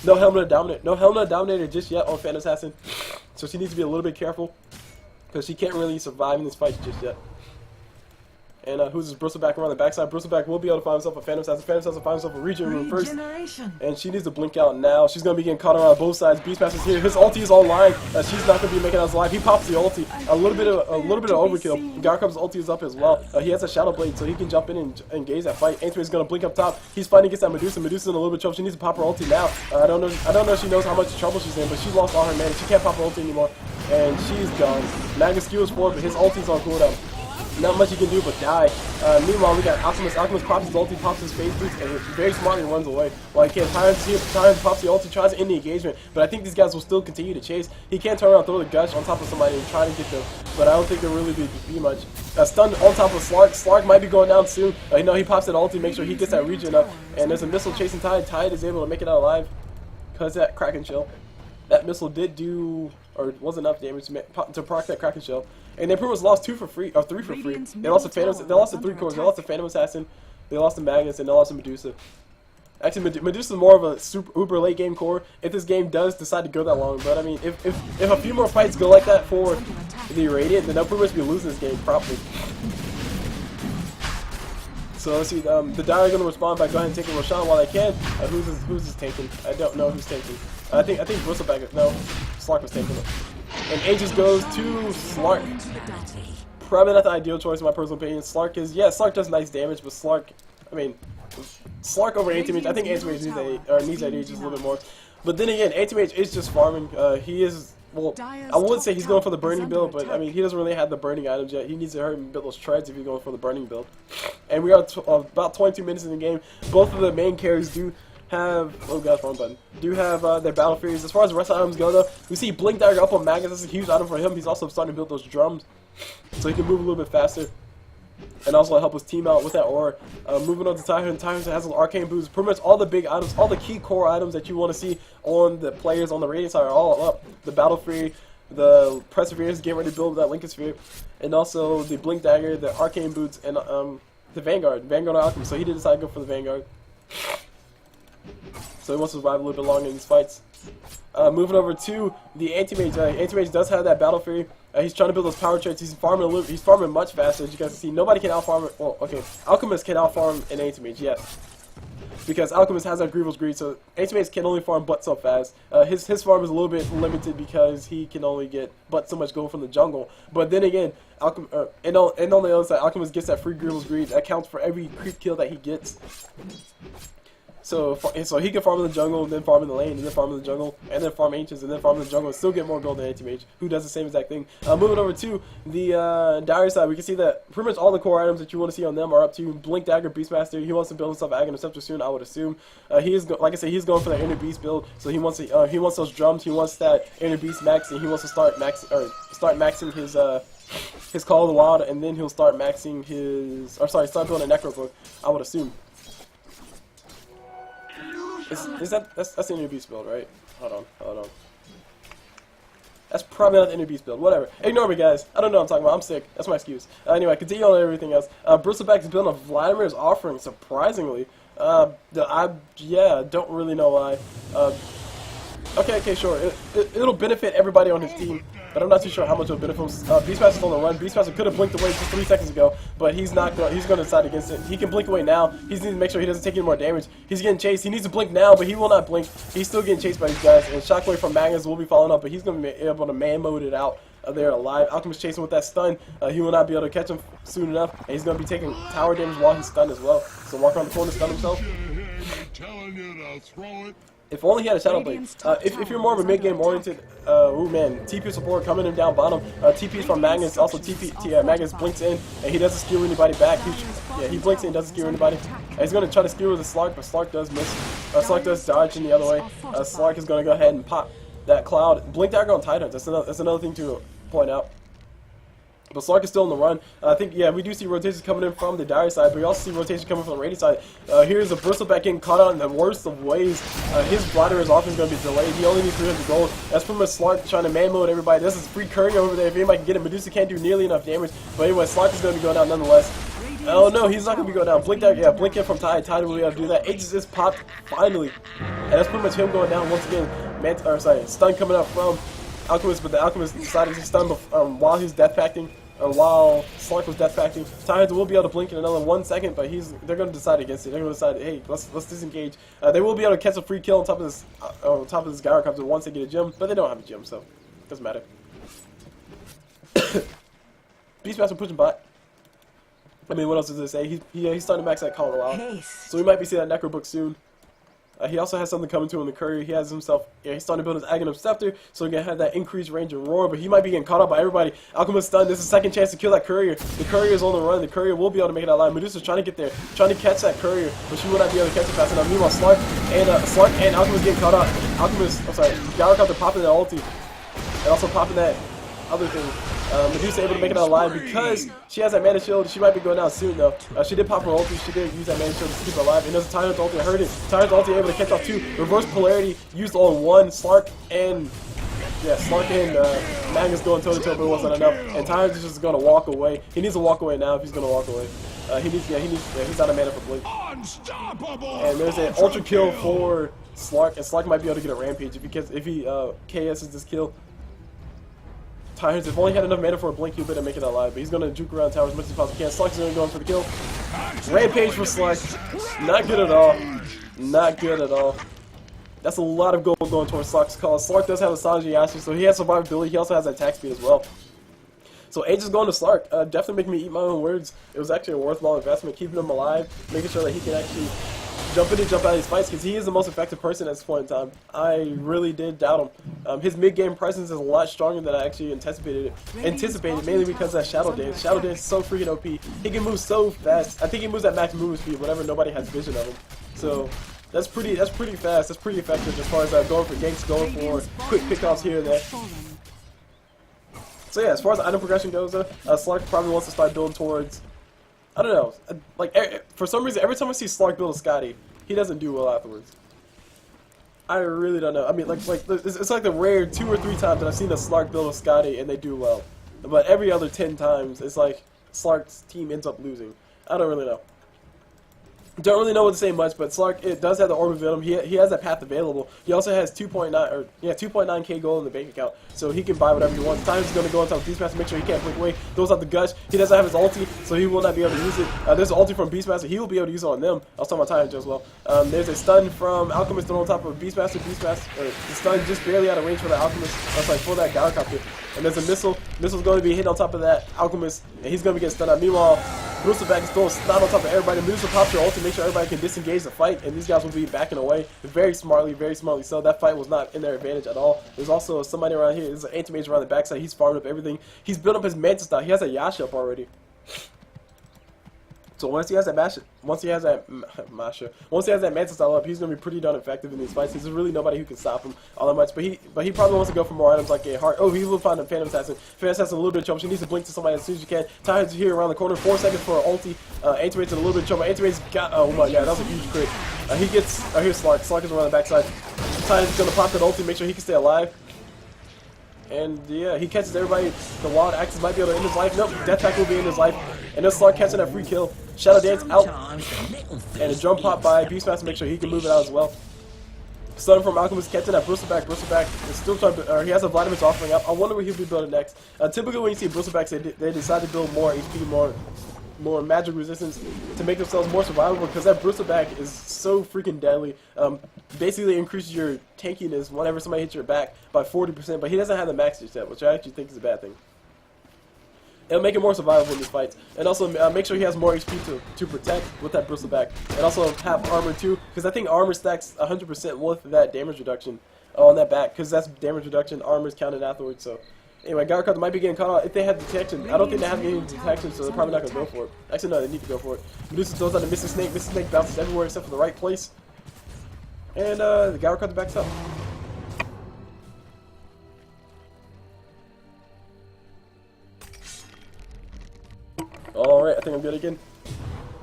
No Helmet Dominator just yet on Phantom Assassin. So she needs to be a little bit careful. Because she can't really survive in this fight just yet. And who's this Bristleback around the backside? Bristleback will be able to find himself a Phantom Assassin. Phantom Assassin finds himself a Regen Room first. And she needs to blink out now. She's going to be getting caught around both sides. Beastmaster's here. His ulti is online. She's not going to be making us live. He pops the ulti. A little bit of overkill. Gyrocopter's ulti is up as well. He has a Shadow Blade, so he can jump in and engage that fight. Anti-Mage is going to blink up top. He's fighting against that Medusa. Medusa's in a little bit of trouble. She needs to pop her ulti now. I don't know if she knows how much trouble she's in, but she lost all her mana. She can't pop her ulti anymore. And she's gone. Magnus skills forward, but his ulti's on cooldown. Not much he can do but die. Meanwhile, we got Alchemist. Alchemist pops his ulti, pops his phase boots, and very smartly runs away. While he can't, Tidehunter pops the ulti, tries to end the engagement, but I think these guys will still continue to chase. He can't turn around, throw the gush on top of somebody and try to get them, but I don't think there'll really be much. Stun on top of Slark. Slark might be going down soon. You know, he pops that ulti, make sure he gets that regen up, and there's a missile chasing Tide. Tide is able to make it out alive because that Kraken Shell. That missile did do, or was enough damage to proc that Kraken Shell. And they pretty much lost 2 for free, or 3 for free. They lost the Phantom, they lost the 3 cores, they lost the Phantom Assassin, they lost the Magnus, and they lost the Medusa. Actually, Medusa is more of a super uber late game core if this game does decide to go that long. But I mean, if a few more fights go like that for the Radiant, then they'll pretty much be losing this game properly. So let's see, the Dire are going to respond by going ahead and taking Roshan while they can. Who's this taking? I don't know who's taking. I think Bristleback. No, Slark was taking it. And Aegis goes to Slark. Probably not the ideal choice in my personal opinion. Slark does nice damage, but Slark over Anti-Mage. I think Anti-Mage needs that Aegis a little bit more. But then again, Anti-Mage is just farming. He is, well, I would say he's going for the burning build, but I mean, he doesn't really have the burning items yet. He needs to hurry and build those treads if he's going for the burning build. And we are about 22 minutes in the game. Both of the main carries do have, oh gosh, wrong button, do have their battle furies. As far as the rest of the items go though, we see Blink Dagger up on Magnus. That's a huge item for him. He's also starting to build those drums, so he can move a little bit faster. And also help his team out with that aura. Moving on to Tidehunter. Tidehunter has an arcane boost. Pretty much all the big items, all the key core items that you want to see on the players on the Radiant side are all up. The Battle Fury, the Perseverance, getting ready to build that Lincoln Sphere, and also the Blink Dagger, the arcane boots, and the Vanguard Alchemist. So he did decide to go for the Vanguard. So he wants to survive a little bit longer in these fights. Moving over to the Anti-Mage. Anti-Mage does have that Battle Fury. He's trying to build those power traits. He's farming much faster, as you guys can see. Nobody can outfarm. Well, okay, Alchemist can outfarm an Anti-Mage, yes, because Alchemist has that Grievel's Greed. So Anti-Mage can only farm but so fast. His farm is a little bit limited because he can only get but so much gold from the jungle. But then again, and on the other side, Alchemist gets that free Grievel's Greed. That counts for every creep kill that he gets. So he can farm in the jungle, and then farm in the lane, and then farm in the jungle, and then farm Ancients, and then farm in the jungle, and still get more gold than Anti-Mage, who does the same exact thing. Moving over to the Dire side, we can see that pretty much all the core items that you want to see on them are up to Blink Dagger, Beastmaster. He wants to build himself Aghanim Scepter soon, I would assume. He is, like I said, he's going for that Inner Beast build, so he wants those drums, he wants that Inner Beast max, and he wants to start maxing his Call of the Wild, and then he'll start maxing his, start building a Necro Book, I would assume. That's the Inner Beast build, right? Hold on. That's probably not the Inner Beast build. Whatever. Ignore me, guys. I don't know what I'm talking about. I'm sick. That's my excuse. Anyway, continue on everything else. Bristleback is building a Vladimir's Offering, surprisingly. I don't really know why. Okay, sure. It'll benefit everybody on his team, but I'm not too sure how much it'll benefit him. Beastmaster's on the run. Beastmaster could have blinked away just 3 seconds ago, but he's not. He's going to decide against it. He can blink away now. He needs to make sure he doesn't take any more damage. He's getting chased. He needs to blink now, but he will not blink. He's still getting chased by these guys, and Shockwave from Magnus will be following up, but he's going to be able to man mode it out. They're alive. Alchemist chasing with that stun. He will not be able to catch him soon enough, and he's going to be taking tower damage while he's stunned as well. So walk around the corner, stun himself. If only he had a Shadow Blade. If you're more of a mid-game oriented, ooh man, TP support coming in down bottom. TP's from Magnus, also Magnus blinks in, and he doesn't skewer anybody back. He blinks in and doesn't skewer anybody. He's going to try to skewer with a Slark, but Slark does miss. Slark does dodge in the other way. Slark is going to go ahead and pop that cloud. Blink Dagger on Tidehunter, that's another thing to point out. But Slark is still on the run. I think, yeah, we do see rotations coming in from the Dire side, but we also see rotation coming from the Radiant side. Here's a Bristleback getting caught out in the worst of ways. His Bladder is often going to be delayed. He only needs 300 gold. That's from a Slark trying to man mode everybody. This is free courier over there. If anybody can get it, Medusa can't do nearly enough damage. But anyway, Slark is going to be going down nonetheless. Oh no, he's not going to be going down. Blink Dagger, yeah, blink in from Tide. Tide will be able to do that. Aegis is popped, finally. And that's pretty much him going down once again. Stun coming up from Alchemist, but the Alchemist decided to stun while he's death pacting. while Slark was death packing. Tidehunter will be able to blink in another 1 second, but they're going to decide against it. They're going to decide, hey, let's disengage. They will be able to catch a free kill on top of this Gyrocopter once they get a gem, but they don't have a gem, so it doesn't matter. Beastmaster pushing bot. I mean, what else does it say? He's starting to max that Call Aloud, so we might be seeing that Necro book soon. He also has something coming to him in the courier. He has himself, he's starting to build his Aghanim Scepter, so he's going to have that increased range and roar, but he might be getting caught up by everybody. Alchemist stunned. This is a second chance to kill that courier. The courier is on the run. The courier will be able to make it out alive. Medusa's trying to get there, trying to catch that courier, but she will not be able to catch it fast enough. Meanwhile, Slark and Alchemist getting caught up. Gyrocopter popping that ulti, and also popping that other thing. Medusa able to make it out alive because she has that mana shield. She might be going down soon though. She did pop her ulti. She did use that mana shield to keep her alive. And there's a Tidehunter ulti. I heard it. Tidehunter ulti able to catch off 2. Reverse polarity used on 1. Slark and Magnus going toe to toe, but it wasn't enough. And Tidehunter's just gonna walk away. He needs to walk away now if he's gonna walk away. He's out of mana for blink. And there's an ultra kill for Slark, and Slark might be able to get a rampage if he KS's this kill. Tidehunter, if only had enough mana for a blink, he'll be able to make it alive. But he's going to juke around tower as much as possible can. Slark's going to go in for the kill. Rampage for Slark. Not good at all. Not good at all. That's a lot of gold going towards Slark's cause. Slark does have a Sanji Yashu, so he has survivability. He also has attack speed as well. So Age is going to Slark. Definitely making me eat my own words. It was actually a worthwhile investment, keeping him alive, making sure that he can actually jump in and jump out of these fights, because he is the most effective person at this point in time. I really did doubt him. His mid-game presence is a lot stronger than I actually anticipated, mainly because of that Shadow Dance. Shadow Dance is so freaking OP. He can move so fast. I think he moves at max movement speed whenever nobody has vision of him. So that's pretty fast. That's pretty effective as far as going for ganks, going for quick pickoffs here and there. So yeah, as far as item progression goes, Slark probably wants to start building towards, I don't know, like, for some reason, every time I see Slark build a Scotty, he doesn't do well afterwards. I really don't know. I mean, like it's like the rare 2 or 3 times that I've seen a Slark build a Scotty and they do well. But every other 10 times, it's like Slark's team ends up losing. I don't really know. Don't really know what to say much, but Slark, it does have the Orb of Venom. He has that path available. He also has 2.9k gold in the bank account, so he can buy whatever he wants. Time's going to go on top of Beastmaster, make sure he can't blink away. Throws out the gush. He doesn't have his ulti, so he will not be able to use it. There's an ulti from Beastmaster. He will be able to use it on them. I was talking about Tidehunter as well. There's a stun from Alchemist thrown on top of Beastmaster. The stun just barely out of range for the Alchemist. That's like for that Gyrocopter. And there's a missile. Missile's going to be hit on top of that Alchemist, and he's going to be getting stunned out. Meanwhile, Bristleback is throwing stun on top of everybody. Medusa pops her ulti, make sure everybody can disengage the fight, and these guys will be backing away very smartly so. That fight was not in their advantage at all. There's also somebody around here. There's an Anti-Mage around the backside. He's farming up everything. He's built up his Mantis style. He has a Yasha up already. So once he has that Mantis style up, he's gonna be pretty darn effective in these fights. There's really nobody who can stop him all that much. But he probably wants to go for more items like a heart. Oh, he will find a Phantom Assassin. Phantom Assassin a little bit of trouble. She needs to blink to somebody as soon as you can. Tidehunter's here around the corner. 4 seconds for an ulti. Anti-Mage's in a little bit of trouble. Anti-Mage's got, oh my god, that was a huge crit. He gets, here's Slark. Slark is around the backside. Tidehunter's gonna pop that ulti, make sure he can stay alive. And yeah, he catches everybody. The Wild Axes might be able to end his life. Nope, Death Pack will be in his life. And then Slark catching that free kill. Shadow Dance out. And a jump pop by Beastmaster, make sure he can move it out as well. Stun from Alchemist catching that Bristleback. Bristleback is still trying to, he has a Vladimir's offering up. I wonder what he'll be building next. Typically when you see Bristlebacks, they decide to build more HP, more magic resistance to make themselves more survivable, because that Bristleback is so freaking deadly. Basically increases your tankiness whenever somebody hits your back by 40%, but he doesn't have the max set, which I actually think is a bad thing. It'll make it more survivable in these fights, and also make sure he has more HP to protect with that Bristleback, and also have armor too, because I think armor stacks 100% with that damage reduction on that back, because that's damage reduction, armor is counted afterwards. So anyway, Gyrocopter might be getting caught out if they have detection. I don't think they have any detection, so they're probably not going to go for it. Actually, no, they need to go for it. Medusa throws out the Missing Snake. Missing Snake bounces everywhere except for the right place. And the Gyrocopter backs up. Alright, I think I'm good again.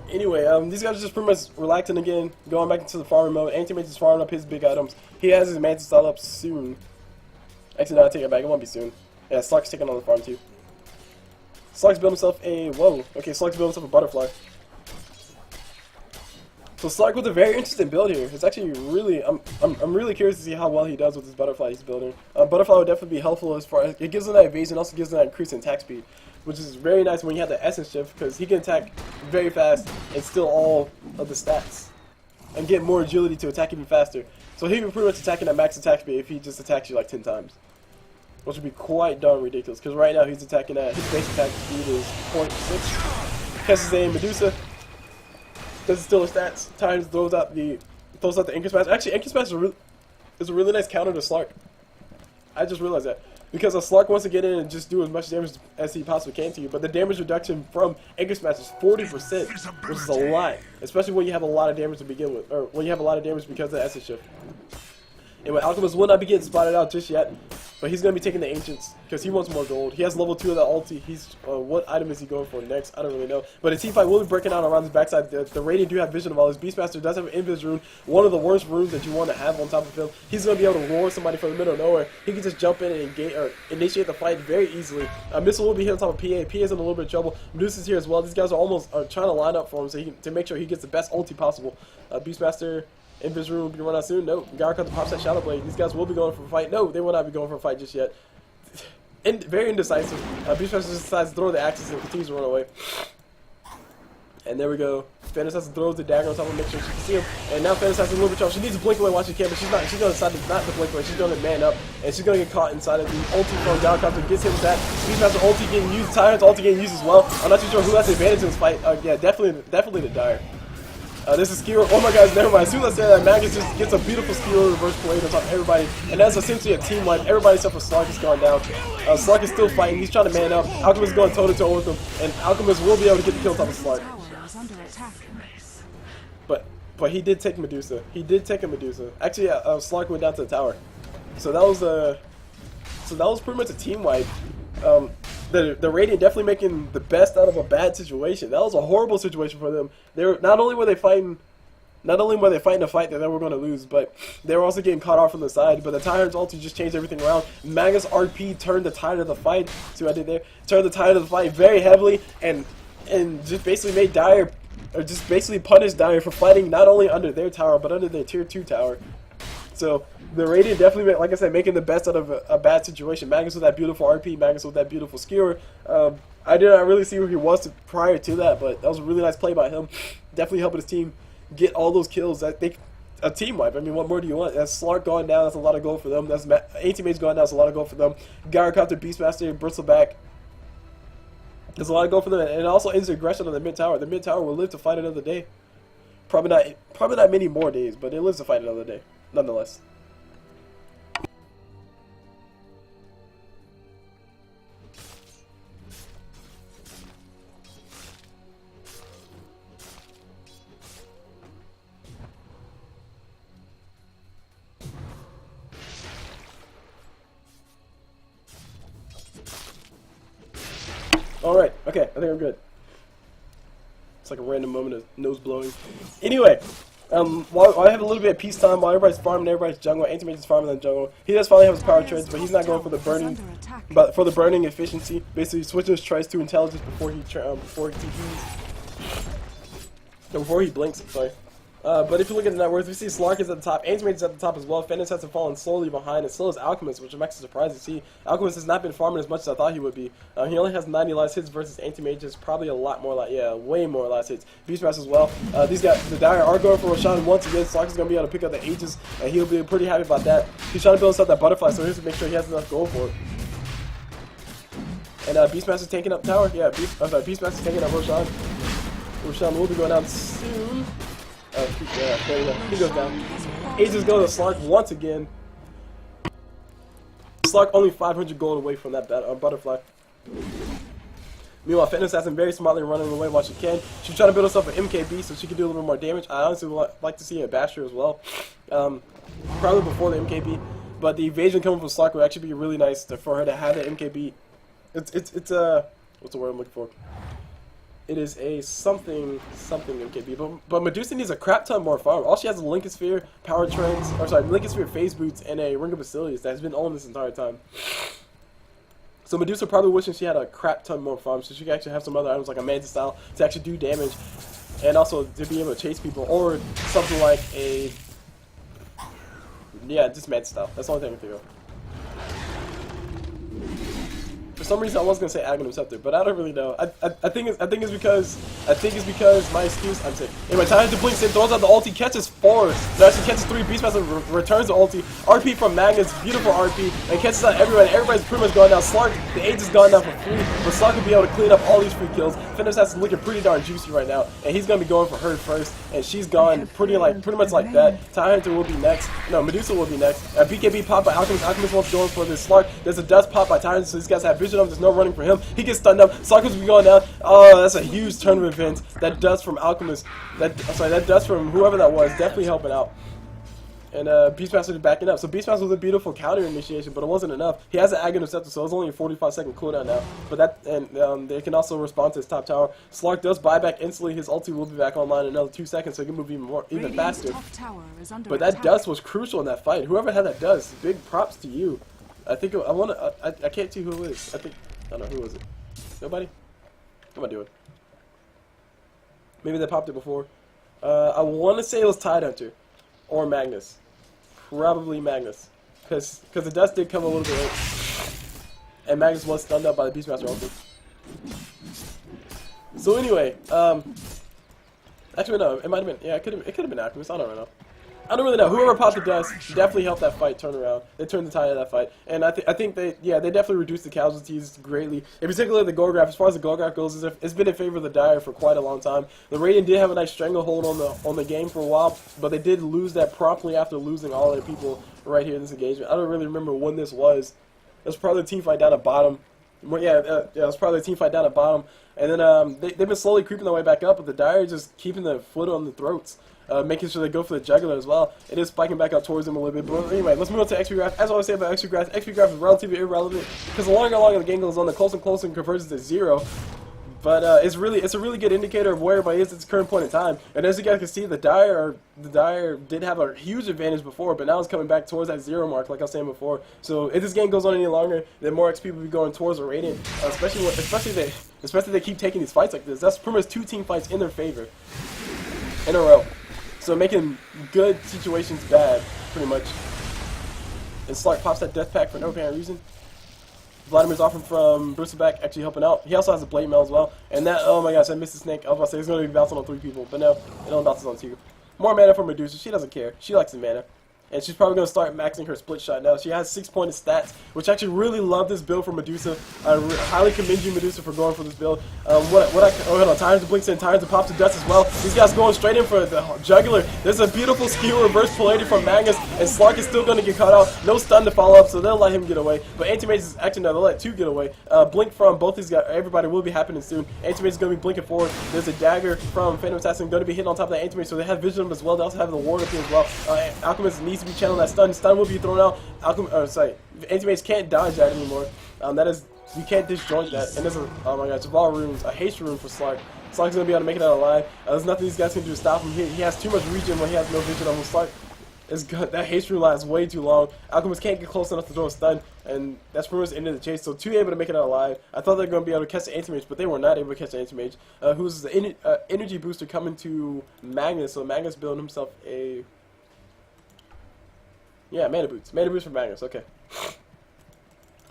Anyway, these guys are just pretty much relaxing again, going back into the farming mode. Anti-Mage is farming up his big items. He has his Mantis style up soon. Actually, no, I take it back. It won't be soon. Yeah, Slark's taking on the farm too. Slark's built himself a, whoa. Okay, Slark's built himself a butterfly. So Slark with a very interesting build here. It's actually really, I'm really curious to see how well he does with this butterfly he's building. Butterfly would definitely be helpful as far as, it gives him that evasion, also gives him that increase in attack speed. which is very nice when you have the essence shift, because he can attack very fast and steal all of the stats and get more agility to attack even faster. So he can pretty much attacking at max attack speed if he just attacks you like 10 times. Which would be quite darn ridiculous, because right now he's attacking at, his base attack speed is 0.6. Catches a Medusa, doesn't steal his stats, times throws out the Incus Smash. Actually, Incus Smash is a really nice counter to Slark. I just realized that. Because a Slark wants to get in and just do as much damage as he possibly can to you, but the damage reduction from Incus Smash is 40%, which is a lot. Especially when you have a lot of damage to begin with, or when you have a lot of damage because of the Essence Shift. Anyway, Alchemist will not be getting spotted out just yet, but he's going to be taking the Ancients, because he wants more gold. He has level 2 of the ulti. He's, what item is he going for next? I don't really know. But a team fight will be breaking out around his backside. The Radiant do have vision of all his. Beastmaster does have an Invis rune, one of the worst runes that you want to have on top of him. He's going to be able to lure somebody from the middle of nowhere. He can just jump in and engage, or initiate the fight very easily. Missile will be hit on top of PA. PA is in a little bit of trouble. Medusa's here as well. These guys are almost trying to line up for him so to make sure he gets the best ulti possible. Beastmaster... Invis rune will be run out soon. No. Gyrocopter pops that Shadow Blade. These guys will be going for a fight. No, they will not be going for a fight just yet. Very indecisive. Beastmaster just decides to throw the axes and continues to run away. And there we go. Phantasm throws the dagger on top of him, make sure she can see him. And now Phantasm has a little bit of trouble. She needs to blink away while she can, but she's not. She's going to decide to not to blink away. She's going to man up, and she's going to get caught inside of the ulti from Gyrocopter. Gets hit with that. Beastmaster ulti getting used. Tidehunter's ulti getting used as well. I'm not too sure who has the advantage in this fight. Yeah, definitely the Dire. This is Skiro. Oh my guys, never mind. As soon as I say that, Magnus just gets a beautiful Skiro reverse plate on top of everybody. And that's essentially a team wipe. Everybody except for Slark is gone down. Slark is still fighting. He's trying to man up. Alchemist is going toe to toe with him. And Alchemist will be able to get the kill on top of Slark. But he did take Medusa. He did take a Medusa. Actually, Slark went down to the tower. So that was pretty much a team wipe. The Radiant definitely making the best out of a bad situation. That was a horrible situation for them. They were not only were they fighting a fight that they were going to lose, but they were also getting caught off from the side. But the Tidehunter's ulti just changed everything around. Magnus RP turned the tide of the fight. See what I did there? Turned the tide of the fight very heavily, and just basically made Dire, or just basically punished Dire for fighting not only under their tower but under their tier 2 tower. So the Radiant definitely, like I said, making the best out of a bad situation. Magnus with that beautiful RP, Magnus with that beautiful skewer. I did not really see where he was prior to that, but that was a really nice play by him. Definitely helping his team get all those kills. I think a team wipe. I mean, what more do you want? That's Slark going down. That's a lot of gold for them. That's Anti-Mage going down. That's a lot of gold for them. Gyrocopter, Beastmaster, Bristleback. There's a lot of gold for them, and it also ends the aggression on the mid tower. The mid tower will live to fight another day. Probably not many more days, but it lives to fight another day, nonetheless. Alright, okay, I think I'm good. It's like a random moment of nose blowing. Anyway, while I have a little bit of peacetime, while everybody's farming, everybody's jungle, Anti-Mage is farming in jungle. He does finally have his power trades, but he's not going for the burning, efficiency. Basically, switching his tries to intelligence before he blinks. Sorry. But if you look at the net worth, we see Slark is at the top, Anti-Mage is at the top as well, Phantasm has fallen slowly behind, and so is Alchemist, which I'm actually surprised to see. Alchemist has not been farming as much as I thought he would be. He only has 90 last hits versus Anti-Mage is probably a lot more, way more last hits. Beastmaster as well. These guys, the Dire are going for Roshan once again. Slark is going to be able to pick up the Aegis, and he'll be pretty happy about that. He's trying to build himself that butterfly, so he has to make sure he has enough gold for it. And Beastmaster's taking up tower. Yeah, Beastmaster's taking up Roshan. Roshan will be going down soon. Yeah, there we go. He goes down. Aegis goes to Slark once again. Slark only 500 gold away from that butterfly. Meanwhile, Fitness has been very smartly running away while she can. She's trying to build herself an MKB so she can do a little bit more damage. I honestly would like to see a Basher as well. Probably before the MKB. But the evasion coming from Slark would actually be really nice for her to have that MKB. It's what's the word I'm looking for? It is a something MKB, but Medusa needs a crap ton more farm. All she has is Lincoln Sphere, Power Trends, Lincoln Sphere Phase Boots, and a Ring of Basilius that has been on this entire time. So Medusa probably wishing she had a crap ton more farm, so she could actually have some other items like a Mantis style to actually do damage, and also to be able to chase people, or something like a just Mantis style. That's the only thing I can think of. some reason I was gonna say Anti-Mage, but I don't really know. I think it's because my excuse. I'm sick. Anyway, Tidehunter blinks in, throws out the ulti, catches 4. No, actually catches 3. Beastmaster returns the ulti. RP from Magnus, beautiful RP, and catches out everybody. Everybody's pretty much gone down. Slark, the age is gone down for free, but Slark will be able to clean up all these free kills. Medusa is looking pretty darn juicy right now, and he's gonna be going for her first, and she's gone pretty much like that. Tidehunter will be next. No, Medusa will be next. BKB pop by Alchemist. Alchemist wants going for this Slark. There's a dust pop by Tidehunter, so these guys have vision of him. There's no running for him. He gets stunned up. Slark will be going down. Oh, that's a huge turn of events. That dust from Alchemist. That dust from whoever that was, definitely helping out. And Beastmaster is backing up. So Beastmaster was a beautiful counter initiation, but it wasn't enough. He has an Aghanim Scepter, so it's only a 45-second cooldown now. But that, and they can also respond to his top tower. Slark does buy back instantly. His ulti will be back online in another 2 seconds, so he can move even faster. But that dust was crucial in that fight. Whoever had that dust, big props to you. I think I can't see who it is. I don't know who was it. Nobody. What am I doing? Maybe they popped it before. I want to say it was Tidehunter. Or Magnus. Probably Magnus. Because the dust did come a little bit late. And Magnus was stunned up by the Beastmaster ulti. So anyway, actually no, it might have been, yeah, it could have been Alchemist, I don't know. I don't really know. Whoever popped the dust definitely helped that fight turn around. They turned the tide of that fight, and I think they definitely reduced the casualties greatly. In particular, the goal graph. As far as the goal graph goes, it's been in favor of the Dire for quite a long time. The Radiant did have a nice stranglehold on the game for a while, but they did lose that promptly after losing all their people right here in this engagement. I don't really remember when this was. It was probably a team fight down at bottom. Well, yeah, it was probably a team fight down at bottom, and then they've been slowly creeping their way back up, but the Dire just keeping their foot on the throats. Making sure they go for the juggler as well. It is spiking back up towards them a little bit. But anyway, let's move on to XP graph. As I always say about XP graph is relatively irrelevant because the longer and longer the game goes on, the closer and closer it converges to 0. But it's a really good indicator of where everybody is at this current point in time. And as you guys can see, the Dire did have a huge advantage before, but now it's coming back towards that 0 mark, like I was saying before. So if this game goes on any longer, then more XP will be going towards the Radiant. Especially if they keep taking these fights like this. That's pretty much 2 team fights in their favor in a row. So making good situations bad, pretty much. And Slark pops that death pack for no apparent reason. Vladimir's offering from Bristleback, actually helping out. He also has a blade mail as well. And that, oh my gosh, I missed the snake. I was about to say it's going to be bouncing on 3 people, but no, it only bounces on 2. More mana for Medusa. She doesn't care. She likes the mana. And she's probably going to start maxing her split shot now. She has 6-pointed stats, which I actually really love this build for Medusa. I highly commend you, Medusa, for going for this build. Oh, hold on, Tidehunter blinks in, Tidehunter pops the dust as well. These guys going straight in for the jugular. There's a beautiful skill reverse polarity from Magnus, and Slark is still going to get caught out. No stun to follow up, so they'll let him get away. But Anti-Mage is actually no, they'll let 2 get away. Blink from both these guys, everybody will be happening soon. Anti-Mage is going to be blinking forward. There's a dagger from Phantom Assassin going to be hitting on top of that Anti-Mage, so they have vision as well. They also have the ward up here as well. Alchemist needs to be channeling that stun. Stun will be thrown out. Anti-Mage can't dodge that anymore. You can't disjoint that. And there's a, oh my gosh, of all runes, a haste rune for Slark. Slark's gonna be able to make it out alive. There's nothing these guys can do to stop him. He has too much regen when he has no vision on him. Slark is good. That haste rune lasts way too long. Alchemist can't get close enough to throw a stun, and that's pretty much the end of the chase. So 2 able to make it out alive. I thought they were gonna be able to catch the Anti-Mage, but they were not able to catch the Anti-Mage. Who's the energy booster coming to Magnus? So Magnus building himself a. Yeah, mana boots. Mana boots for Magnus, okay.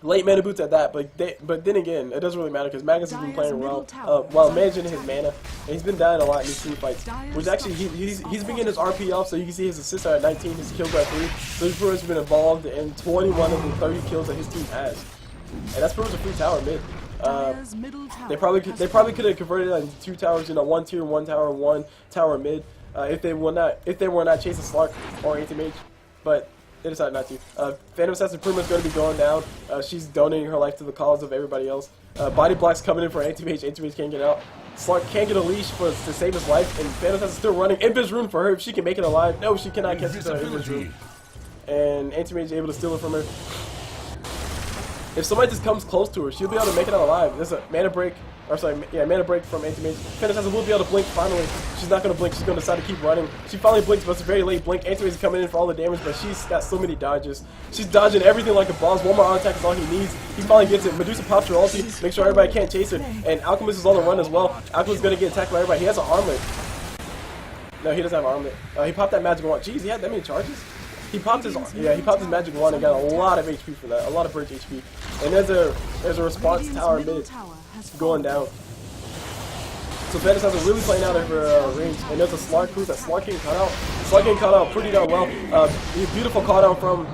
Late mana boots at that, but then again, it doesn't really matter because Magnus has been playing well while managing his mana, and he's been dying a lot in these team fights. Which actually, he's been getting his RP off, so you can see his assists are at 19, his kills are at 3. So he's pretty much been involved in 21 of the 30 kills that his team has. And that's pretty much a free tower mid. They probably could have converted it into 2 towers, 1 tier, 1 tower, 1 tower mid, if they were not chasing Slark or Anti-Mage, but they decided not to. Phantom Assassin pretty much going to be going down. She's donating her life to the cause of everybody else. Body blocks coming in for Anti-Mage. Anti-Mage can't get out. Slark can't get a leash to save his life, and Phantom Assassin still running. Invis rune for her if she can make it alive. No, she cannot catch the Invis rune. And Anti-Mage is able to steal it from her. If somebody just comes close to her, she'll be able to make it out alive. There's a mana break. Mana break from Anti-Mage. Phantom Assassin will be able to blink finally. She's not going to blink. She's going to decide to keep running. She finally blinks, but it's a very late blink. Anti-Mage is coming in for all the damage, but she's got so many dodges. She's dodging everything like a boss. One more auto attack is all he needs. He finally gets it. Medusa pops her ulti, make sure everybody can't chase her. And Alchemist is on the run as well. Alchemist is going to get attacked by everybody. He has an armlet. No, he doesn't have an armlet. He popped that magic wand. Jeez, he had that many charges? He popped his magic wand and got a lot of HP for that, a lot of burst HP. And there's a response tower mid going down. So Medusa has really playing out of her range, and there's a Slark who's that Slark getting caught out. Slark getting caught out pretty darn well. Beautiful caught out from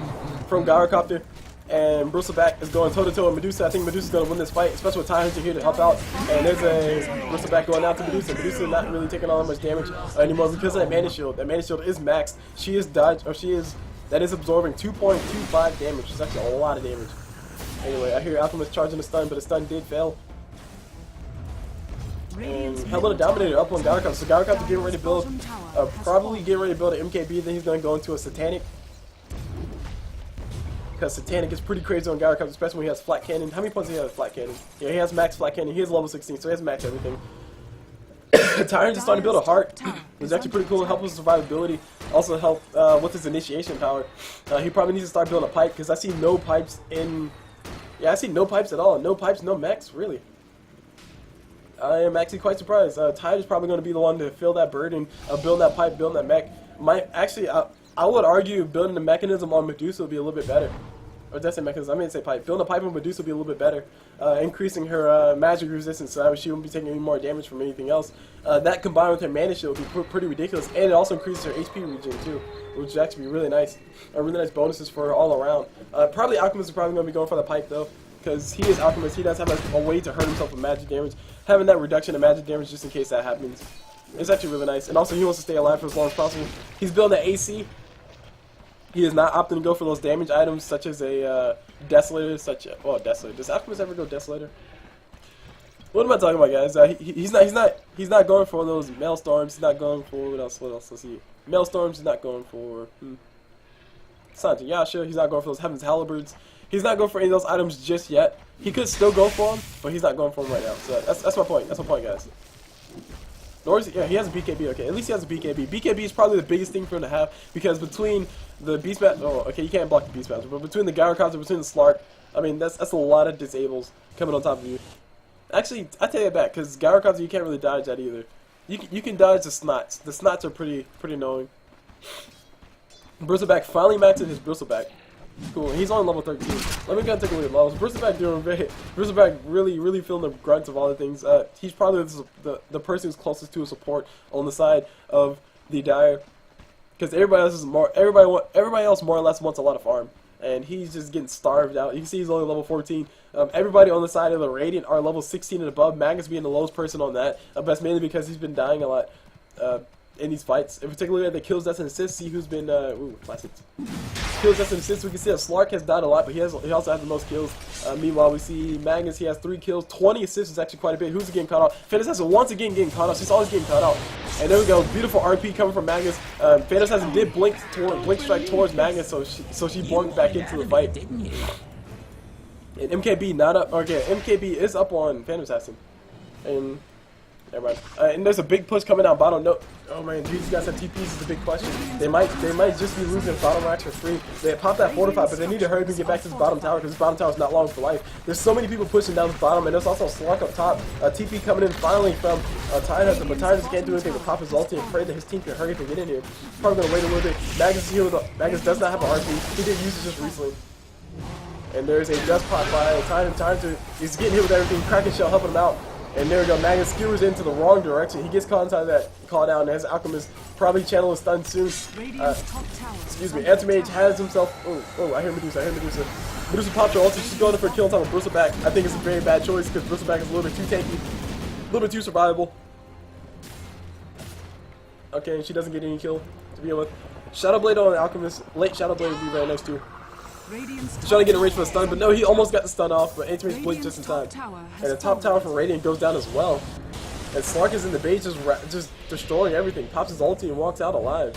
Gyrocopter. And Bristleback is going toe-to-toe with Medusa. I think Medusa's going to win this fight, especially with Tidehunter here to help out. And there's a Bristleback going out to Medusa. Medusa not really taking all that much damage anymore because of that mana shield. That mana shield is maxed. She is that is absorbing 2.25 damage. It's actually a lot of damage. Anyway, I hear Alchemist charging the stun, but the stun did fail. And Hello Dominator up on Gyrocopter. So Gyrocopter getting ready to build, probably getting ready to build an MKB. Then he's going to go into a Satanic. Because Satanic is pretty crazy on Gyrocopter, especially when he has flat cannon. How many points does he have flat cannon? Yeah, he has max flat cannon. He has level 16, so he has max everything. Tidehunter is starting to build a heart. It's actually pretty cool. Help with survivability. Also help with his initiation power. He probably needs to start building a pipe because I see no pipes in. Yeah, I see no pipes at all. No pipes, no mechs, really. I am actually quite surprised. Tidehunter is probably going to be the one to fill that burden of building that pipe, building that mech. Actually, I would argue building the mechanism on Medusa would be a little bit better. Or did I say mechanism? I mean to say pipe. Building a pipe on Medusa would be a little bit better. Increasing her magic resistance so she wouldn't be taking any more damage from anything else. That combined with her mana shield would be pretty ridiculous. And it also increases her HP regen too, which would actually be really nice. Really nice bonuses for her all around. Probably Alchemist is probably going to be going for the pipe though. Because he is Alchemist, he does have a way to hurt himself with magic damage. Having that reduction of magic damage just in case that happens. It's actually really nice. And also he wants to stay alive for as long as possible. He's building an AC. He is not opting to go for those damage items such as a Desolator, Desolator. Does Alchemist ever go Desolator? What am I talking about, guys? He's not going for those Maelstorms. He's not going for what else? Let's see. Maelstorms. He's not going for Sanji Yasha. He's not going for those Heaven's Halberds. He's not going for any of those items just yet. He could still go for them, but he's not going for them right now. So that's my point. That's my point, guys. Nor is he has a BKB. Okay, at least he has a BKB. BKB is probably the biggest thing for him to have because between the Beastmaster, okay, you can't block the Beastmaster, but between the Gyrocopter, between the Slark, I mean that's a lot of disables coming on top of you. Actually, I take it back because Gyrocopter you can't really dodge that either. You can dodge the Snots. The Snots are pretty annoying. Bristleback finally maxed his Bristleback. Cool. He's on level 13. Let me go and take a look at levels. Bristleback doing great. Bristleback really feeling the grunts of all the things. He's probably the person who's closest to a support on the side of the Dire, because everybody else more or less wants a lot of farm, and he's just getting starved out. You can see he's only level 14. Everybody on the side of the Radiant are level 16 and above. Magnus being the lowest person on that, but that's mainly because he's been dying a lot. In these fights, in particular the kills, deaths, and assists, see who's been classics. Kills, deaths, and assists. We can see that Slark has died a lot, but he also has the most kills. Meanwhile, we see Magnus, he has 3 kills, 20 assists is actually quite a bit. Who's getting caught out? Phantasm once again getting caught out. She's always getting caught out. And there we go, beautiful RP coming from Magnus. Phantasm did blink strike towards Magnus, so she blinked back into the fight. And MKB not up. Okay, MKB is up on Phantom Assassin. And never mind. And there's a big push coming down bottom. No, oh man, these guys have TPs is a big question. They might just be losing bottom racks for free. They popped that fortify, but they need to hurry up and get back to this bottom tower because this bottom tower is not long for life. There's so many people pushing down this bottom, and there's also a Slark up top. TP coming in finally from Tidehunter, but Tidehunter can't do anything but pop his ulti and pray that his team can hurry up and get in here. Probably gonna wait a little bit. Magnus is here with Magnus does not have an RP. He did use it just recently. And there's a dust pot by Tidehunter. He's getting hit with everything. Kraken Shell helping him out. And there we go, Magnus skewers into the wrong direction. He gets caught inside that call down, and has Alchemist probably channel his stun soon. Excuse me, Anti-Mage has himself. Oh, I hear Medusa, Medusa popped her ulti. She's going for a kill on top of Bristleback. I think it's a very bad choice because Bristleback is a little bit too tanky, a little bit too survivable. Okay, and she doesn't get any kill to begin with. Shadowblade on Alchemist. Late Shadowblade would be very nice too. He's trying to get a range for the stun, but no, he almost got the stun off, but Anti-Mage blinked just in time. And the top tower from Radiant goes down as well. And Slark is in the base just destroying everything, pops his ulti and walks out alive.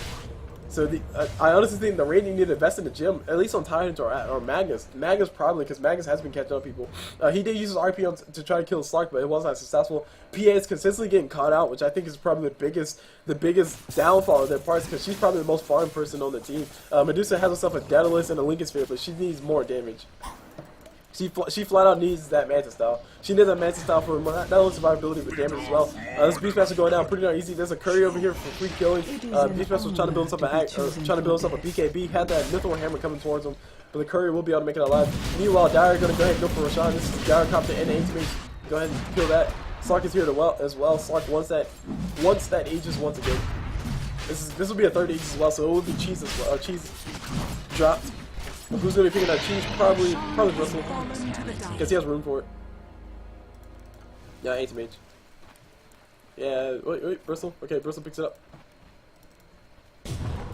So I honestly think the Radiant need to invest in the gym, at least on Tidehunter or Magnus. Magnus probably, because Magnus has been catching up people. He did use his RP to try to kill Slark, but it was not successful. PA is consistently getting caught out, which I think is probably the biggest downfall of their parts, because she's probably the most farm person on the team. Medusa has herself a Daedalus and a Lincoln Sphere, but she needs more damage. She flat out needs that Manta style. She needs that Manta style for not only survivability but damage as well. This Beastmaster going down pretty darn easy. There's a curry over here for free killing. Beastmaster was trying to build himself a BKB. Had that Mithril Hammer coming towards him, but the courier will be able to make it alive. Meanwhile, Dire gonna go ahead and go for Roshan. This is Gyrocopter and Anti-Mage. Go ahead and kill that. Slark is here as well. Slark wants that ages once again. This will be a third Aegis as well, so it will be cheese as well. Cheese dropped. Who's gonna be picking up cheese? Probably Bristle, because he has room for it. Yeah, Anti-Mage. Yeah, wait, Bristle. Okay, Bristle picks it up.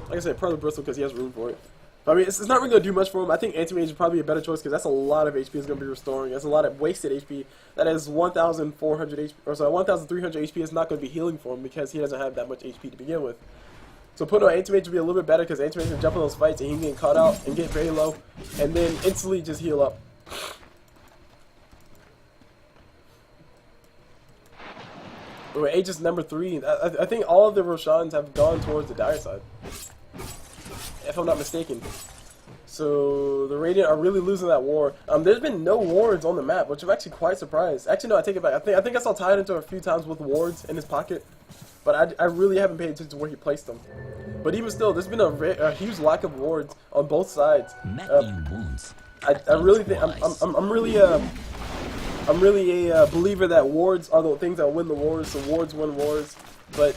Like I said, probably Bristle because he has room for it. But, I mean, it's not really gonna do much for him. I think Anti-Mage is probably a better choice because that's a lot of HP is gonna be restoring. That's a lot of wasted HP. That is 1,400 HP, or sorry, 1,300 HP is not gonna be healing for him because he doesn't have that much HP to begin with. So putting on Anti-Mage would be a little bit better because Anti-Mage can jump in those fights and he can get caught out and get very low and then instantly just heal up. But with Aegis number 3, I think all of the Roshans have gone towards the Dire side, if I'm not mistaken. So the Radiant are really losing that war. There's been no wards on the map, which I'm actually quite surprised. Actually, no, I take it back. I think I saw Tidehunter a few times with wards in his pocket. But I really haven't paid attention to where he placed them. But even still, there's been a huge lack of wards on both sides. I really think I'm really a believer that wards are the things that win the wars. So wards win wars. But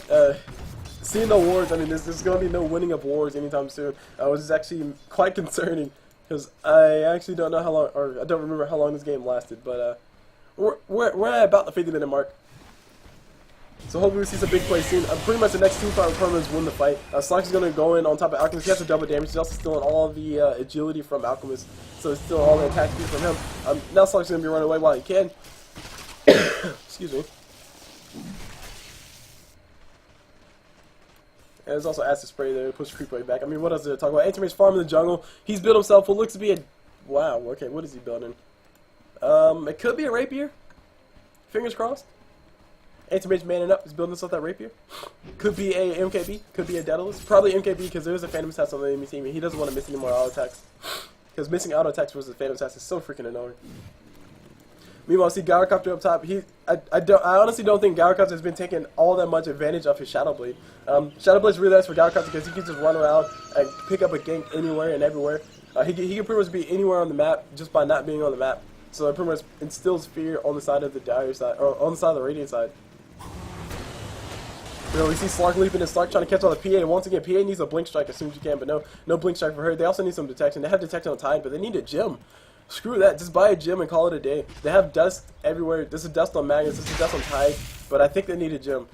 seeing no wards, I mean, there's going to be no winning of wars anytime soon. Which is actually quite concerning because I actually don't know how long, or I don't remember how long this game lasted. But we're at about the 50-minute mark. So hopefully we see some big plays soon. Pretty much the next 2 final tournaments win the fight. Slark is going to go in on top of Alchemist. He has to double damage. He's also stealing all of the agility from Alchemist. So he's stealing all the attack speed from him. Now Slark's going to be running away while he can. Excuse me. And there's also acid spray there to push creep rate back. I mean, what else did I talk about? Anti-Mage farm in the jungle. He's built himself what looks to be a... Wow, okay, what is he building? It could be a rapier. Fingers crossed. Anti-Mage manning up, is building himself that rapier. Could be a MKB, could be a Daedalus. Probably MKB because there is a Phantom Assassin on the enemy team and he doesn't want to miss any more auto attacks. Because missing auto attacks versus Phantom Assassin is so freaking annoying. Meanwhile, see Gyrocopter up top. I honestly don't think Gyrocopter has been taking all that much advantage of his Shadow Blade. Shadow Blade is really nice for Gyrocopter because he can just run around and pick up a gank anywhere and everywhere. He can pretty much be anywhere on the map just by not being on the map. So it pretty much instills fear on the side of the Dire side, or on the side of the Radiant side. You know, we see Slark leaping and Slark trying to catch all the PA. Once again, PA needs a Blink Strike as soon as you can, but no Blink Strike for her. They also need some detection. They have detection on Tide, but they need a gem. Screw that. Just buy a gem and call it a day. They have dust everywhere. This is dust on Magnus. This is dust on Tide, but I think they need a gem.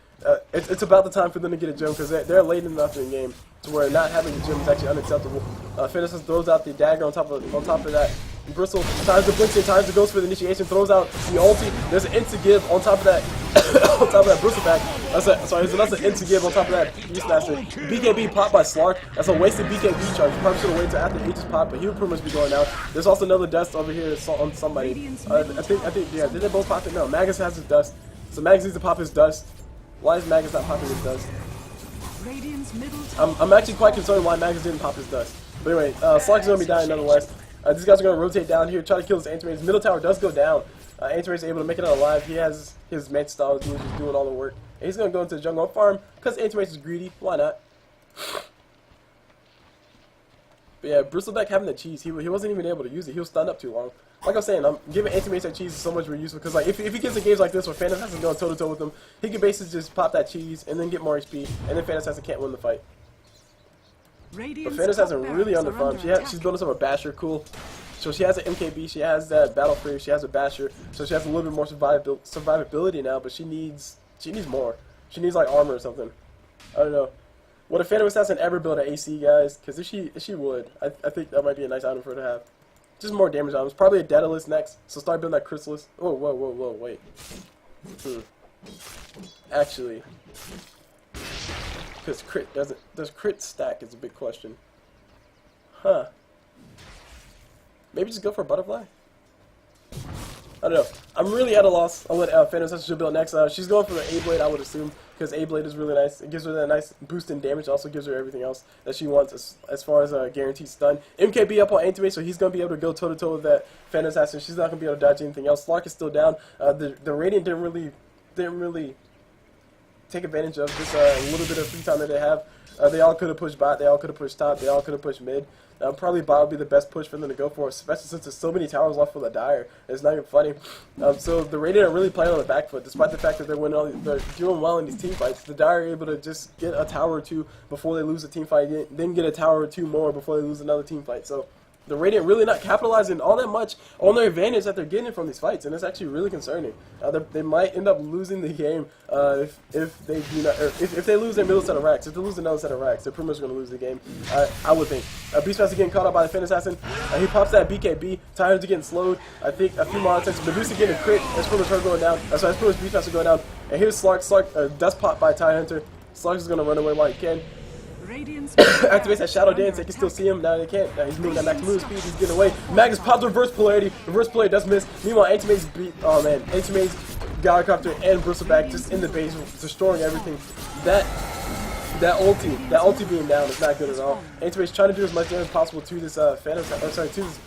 It's about the time for them to get a gem because they're late enough in the game to where not having a gem is actually unacceptable. Finishes throws out the dagger on top of that. Bristle times the Blink, times the Ghost for the initiation, throws out the ulti. There's an instant give on top of that. On top of that Bristleback. That's an instant give on top of that Beastmaster. BKB popped by Slark. That's a wasted BKB charge. Probably should have waited until after Aegis pop, but he would pretty much be going out. There's also another dust over here on somebody. I think, yeah, did they both pop it? No, Magnus has his dust. So Magnus needs to pop his dust. Why is Magnus not popping his dust? I'm actually quite concerned why Magnus didn't pop his dust. But anyway, Slark's going to be dying nonetheless. These guys are going to rotate down here, try to kill this Anti-Mage. Middle tower does go down. Anti-Mage is able to make it out alive. He has his Mage style, he's just doing all the work. And he's going to go into the jungle and farm, because Anti-Mage is greedy. Why not? But yeah, Bristleback having the cheese, he wasn't even able to use it. He was stunned up too long. Like I was saying, I'm giving Anti-Mage that cheese is so much more useful, because like, if he gets in games like this where Phantom Assassin going toe-to-toe with him, he can basically just pop that cheese, and then get more HP, and then Phantom Assassin can't win the fight. But Phantom Assassin really underfarmed. She's building herself a Basher, cool. So she has an MKB, she has that Battle Fury, she has a Basher, so she has a little bit more survivability now, but she needs more. She needs like armor or something. I don't know. Would a Phantom Assassin ever build an AC, guys? Because if she would, I think that might be a nice item for her to have. Just more damage items. Probably a Daedalus next, so start building that Chrysalis. Oh, whoa, wait. Actually, because does crit stack is a big question. Huh. Maybe just go for a Butterfly? I don't know. I'm really at a loss on what Phantom Assassin should build next. She's going for the A-Blade, I would assume, because A-Blade is really nice. It gives her that nice boost in damage, also gives her everything else that she wants as far as guaranteed stun. MKB up on Anti-Mage, so he's going to be able to go toe-to-toe with that Phantom Assassin. She's not going to be able to dodge anything else. Slark is still down. The Radiant didn't really take advantage of this little bit of free time that they have. They all could have pushed bot, they all could have pushed top, they all could have pushed mid. Probably bot would be the best push for them to go for, especially since there's so many towers left for the Dire. It's not even funny. So the Radiant are really playing on the back foot, despite the fact that they're doing well in these team fights. The Dire are able to just get a tower or two before they lose a team fight, then get a tower or two more before they lose another team fight. So the Radiant really not capitalizing all that much on their advantage that they're getting from these fights, and it's actually really concerning. They might end up losing the game if they do not, if they lose their middle set of racks. If they lose another set of racks, they're pretty much going to lose the game. I would think. Beastmaster getting caught up by the Phantom Assassin. He pops that BKB. Tidehunter getting slowed. I think a few more attempts. Medusa getting a crit. That's pretty much her going down. That's pretty much Beastmaster going down. And here's Slark. Slark does pop by Tidehunter. Slark is going to run away while he can. Activates that Shadow Dance. They can still see him. Now they can't. He's moving that max move speed. He's getting away. Magnus pops reverse polarity. Reverse polarity does miss. Meanwhile, Anti-Mage beat. Oh man, Anti-Mage, Gyrocopter, and Bristleback just in the base, destroying everything. That ulti being down is not good at all. Anti-Mage trying to do as much damage as possible to this Phantom, to this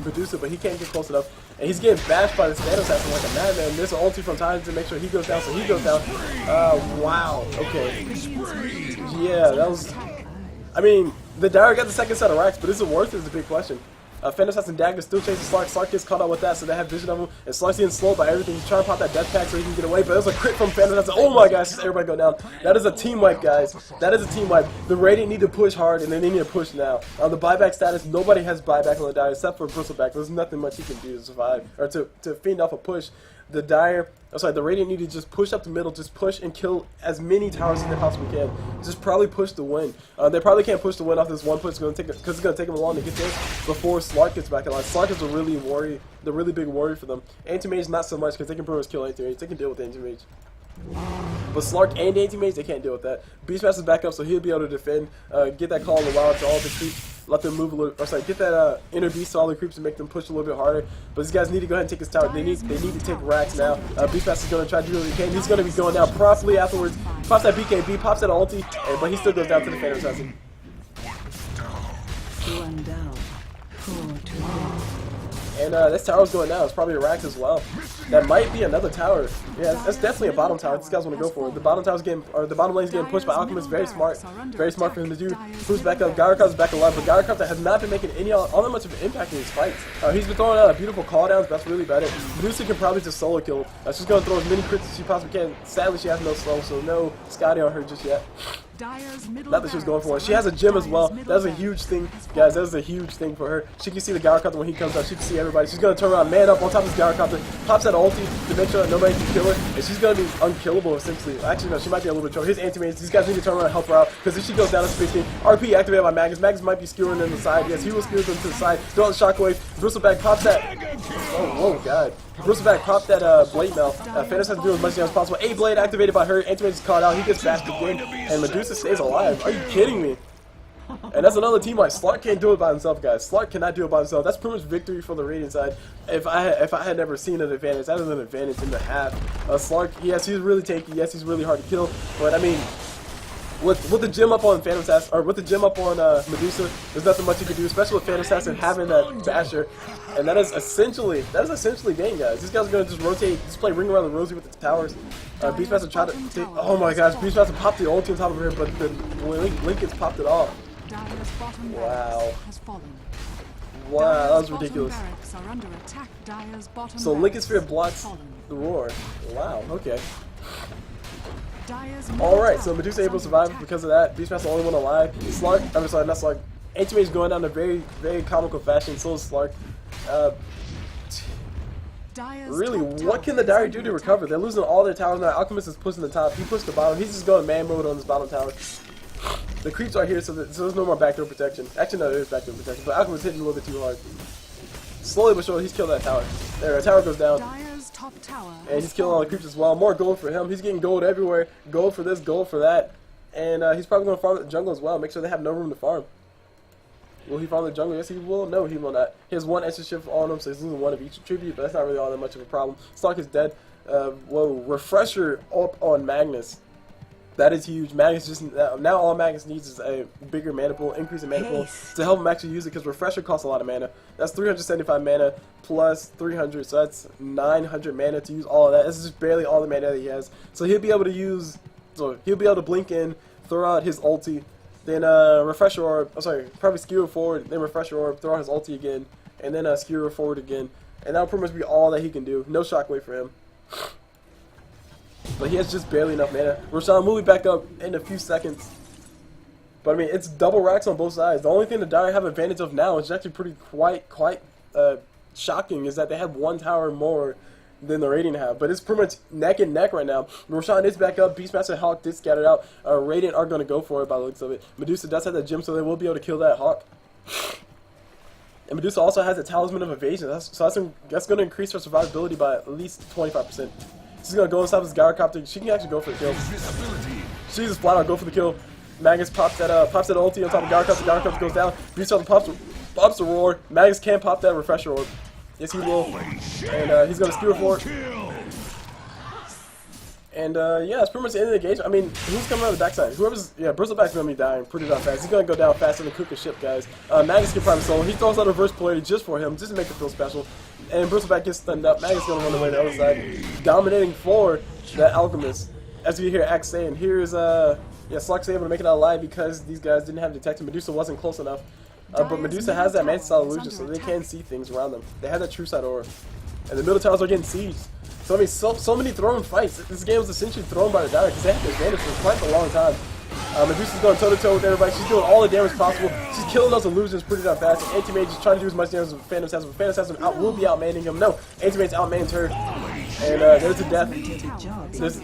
Medusa, but he can't get close enough. And he's getting bashed by this Phantom Assassin like a madman. There's an ulti from time to make sure he goes down, so he goes down. Wow. Okay. Yeah, that was. I mean, the Dire got the second set of racks, but is it worth it is a big question. Phantom Assassin Dagger still chasing Slark. Slark gets caught up with that, so they have vision of him. And Slark's getting slowed by everything. He's trying to pop that death pack so he can get away, but there's a crit from Phantom Assassin. Oh my gosh, just everybody go down. That is a team wipe, guys. That is a team wipe. The Radiant need to push hard, and they need to push now. The buyback status, nobody has buyback on the Dire except for Bristleback. There's nothing much he can do to survive, or to fend off a push. The Radiant need to just push up the middle, just push and kill as many towers as they possibly can. Just probably push the win. They probably can't push the win off this one push because it's going to take them a long to get there before Slark gets back in line. Slark is the really big worry for them. Anti-Mage not so much because they can pretty much kill Anti-Mage. They can deal with Anti-Mage. But Slark and Anti-Mage, they can't deal with that. Beastmaster's back up, so he'll be able to defend, get that call in the wild to all the creeps, let them move a little, get that inner beast to all the creeps and make them push a little bit harder. But these guys need to go ahead and take his tower. They need to take racks now. Beastmaster's going to try to do what he can. He's going to be going down promptly afterwards. Pops that BKB, pops that ulti, but he still goes down to the Phantom Assassin. One down. 4-2. And this tower's going down. It's probably a racks as well. That might be another tower. Yeah, that's definitely a bottom tower. These guys want to go for it. The bottom tower's getting, or the bottom lane's getting pushed by Alchemist. Very smart for him to do. Moves back up. Gyrocopter's back alive, but Gyrocopter has not been making all that much of an impact in these fights. He's been throwing out beautiful call downs. That's really better. Medusa can probably just solo kill him. She's going to throw as many crits as she possibly can. Sadly, she has no slow, so no Scotty on her just yet. Not that she was going for it. She has a gem as well. That's a huge thing, guys. That is a huge thing for her. She can see the Gyrocopter when he comes up. She can see everybody. She's going to turn around, man up on top of this Gyrocopter, pops that ulti to make sure that nobody can kill her, and she's going to be unkillable essentially. Actually, no, she might be a little bit trouble. Here's Anti-Mage. These guys need to turn around and help her out, because if she goes down to 15, RP activated by Magnus. Magnus might be skewering them to the side. Yes, he will skewer them to the side. Throw out the shockwave. Bristleback pops that. Oh, God. Bristleback popped that Blade Mail. Phantom has to do as much damage as possible. A Blade activated by her. Anti-Mage is caught out. He gets bashed again, and Medusa stays alive. Are you kidding me? And that's another team like Slark can't do it by himself, guys. Slark cannot do it by himself. That's pretty much victory for the Radiant side. If I had never seen an advantage, that is an advantage in the half. Slark, yes, he's really tanky. Yes, he's really hard to kill. But I mean, with the gem up on Phantom Assassin, or with the gem up on Medusa, there's nothing much you can do, especially with Phantom Assassin having that basher. And that is essentially game, guys. These guys are gonna just rotate, just play ring around the rosy with the towers. Beastmaster tried to take. Oh my gosh, Beastmaster popped the ulti on top of her, but the Lincoln's popped it off. Wow. Wow, that was ridiculous. So Lincoln Sphere blocks the roar. Wow. Okay. Alright, so Medusa able to survive because of that. Beastmaster the only one alive. Slark, I'm sorry, not Slark. Anti-Mage going down in a very, very comical fashion. So is Slark. Really, what can the Dire do to recover? They're losing all their towers now. Alchemist is pushing the top. He pushed the bottom. He's just going man mode on this bottom tower. The creeps are here, so there's no more backdoor protection. Actually, no, there is backdoor protection, but Alchemist hitting a little bit too hard. Slowly but surely, he's killed that tower. There, a tower goes down. And he's killing all the creeps as well. More gold for him. He's getting gold everywhere. Gold for this, gold for that. And he's probably going to farm the jungle as well. Make sure they have no room to farm. Will he farm the jungle? Yes, he will. No, he will not. He has one extra shift on him, so he's losing one of each attribute, but that's not really all that much of a problem. Slark is dead. Whoa, refresher up on Magnus. That is huge. Magnus just now all Magnus needs is a bigger mana pool, increase in mana pool to help him actually use it, because refresher costs a lot of mana. That's 375 mana plus 300, so that's 900 mana to use all of that. This is just barely all the mana that he has. So he'll be able to use, so he'll be able to blink in, throw out his ulti, then refresher orb. Oh, sorry, probably skewer forward, then refresher orb, throw out his ulti again, and then skewer forward again, and that'll pretty much be all that he can do. No shockwave for him. But he has just barely enough mana. Roshan will be back up in a few seconds. But I mean, it's double racks on both sides. The only thing the Dire have advantage of now, which is actually pretty quite shocking, is that they have one tower more than the Radiant have. But it's pretty much neck and neck right now. Roshan is back up. Beastmaster Hawk did scatter out. Radiant are going to go for it by the looks of it. Medusa does have that gem, so they will be able to kill that Hawk. And Medusa also has a Talisman of Evasion, so that's going to increase her survivability by at least 25%. She's going to go inside this Gyrocopter. She can actually go for the kill. She just flat out go for the kill. Magnus pops that ulti on top of Gyrocopter. Gyrocopter goes down. Beastmaster pops the roar. Magnus can pop that refresher orb. Yes, he will. And he's going to skewer for it. And yeah, it's pretty much the end of the engagement. I mean, who's coming out of the backside? Bristleback's going to be dying pretty darn fast. He's going to go down faster than cook a ship, guys. Magnus can prime solo. He throws out a reverse polarity just for him, just to make it feel special. And Bristleback gets stunned up. Magnus is going to run away to the other side, dominating for that Alchemist. As you hear Axe saying, here's Slark's able to make it out alive because these guys didn't have detection. Medusa wasn't close enough. But Medusa has that Mantis-style illusion, so they can see things around them. They have that True Sight aura. And the middle towers are getting sieged. So I mean, so many thrown fights. This game was essentially thrown by the Dire because they had the advantage for quite a long time. Medusa's going toe-to-toe with everybody. She's doing all the damage possible. She's killing those illusions pretty darn fast. And Anti-Mage is trying to do as much damage as Phantom Assassin. Phantom Assassin will be outmanning him. No, Anti-Mage's outmanned her. And there's a death. There's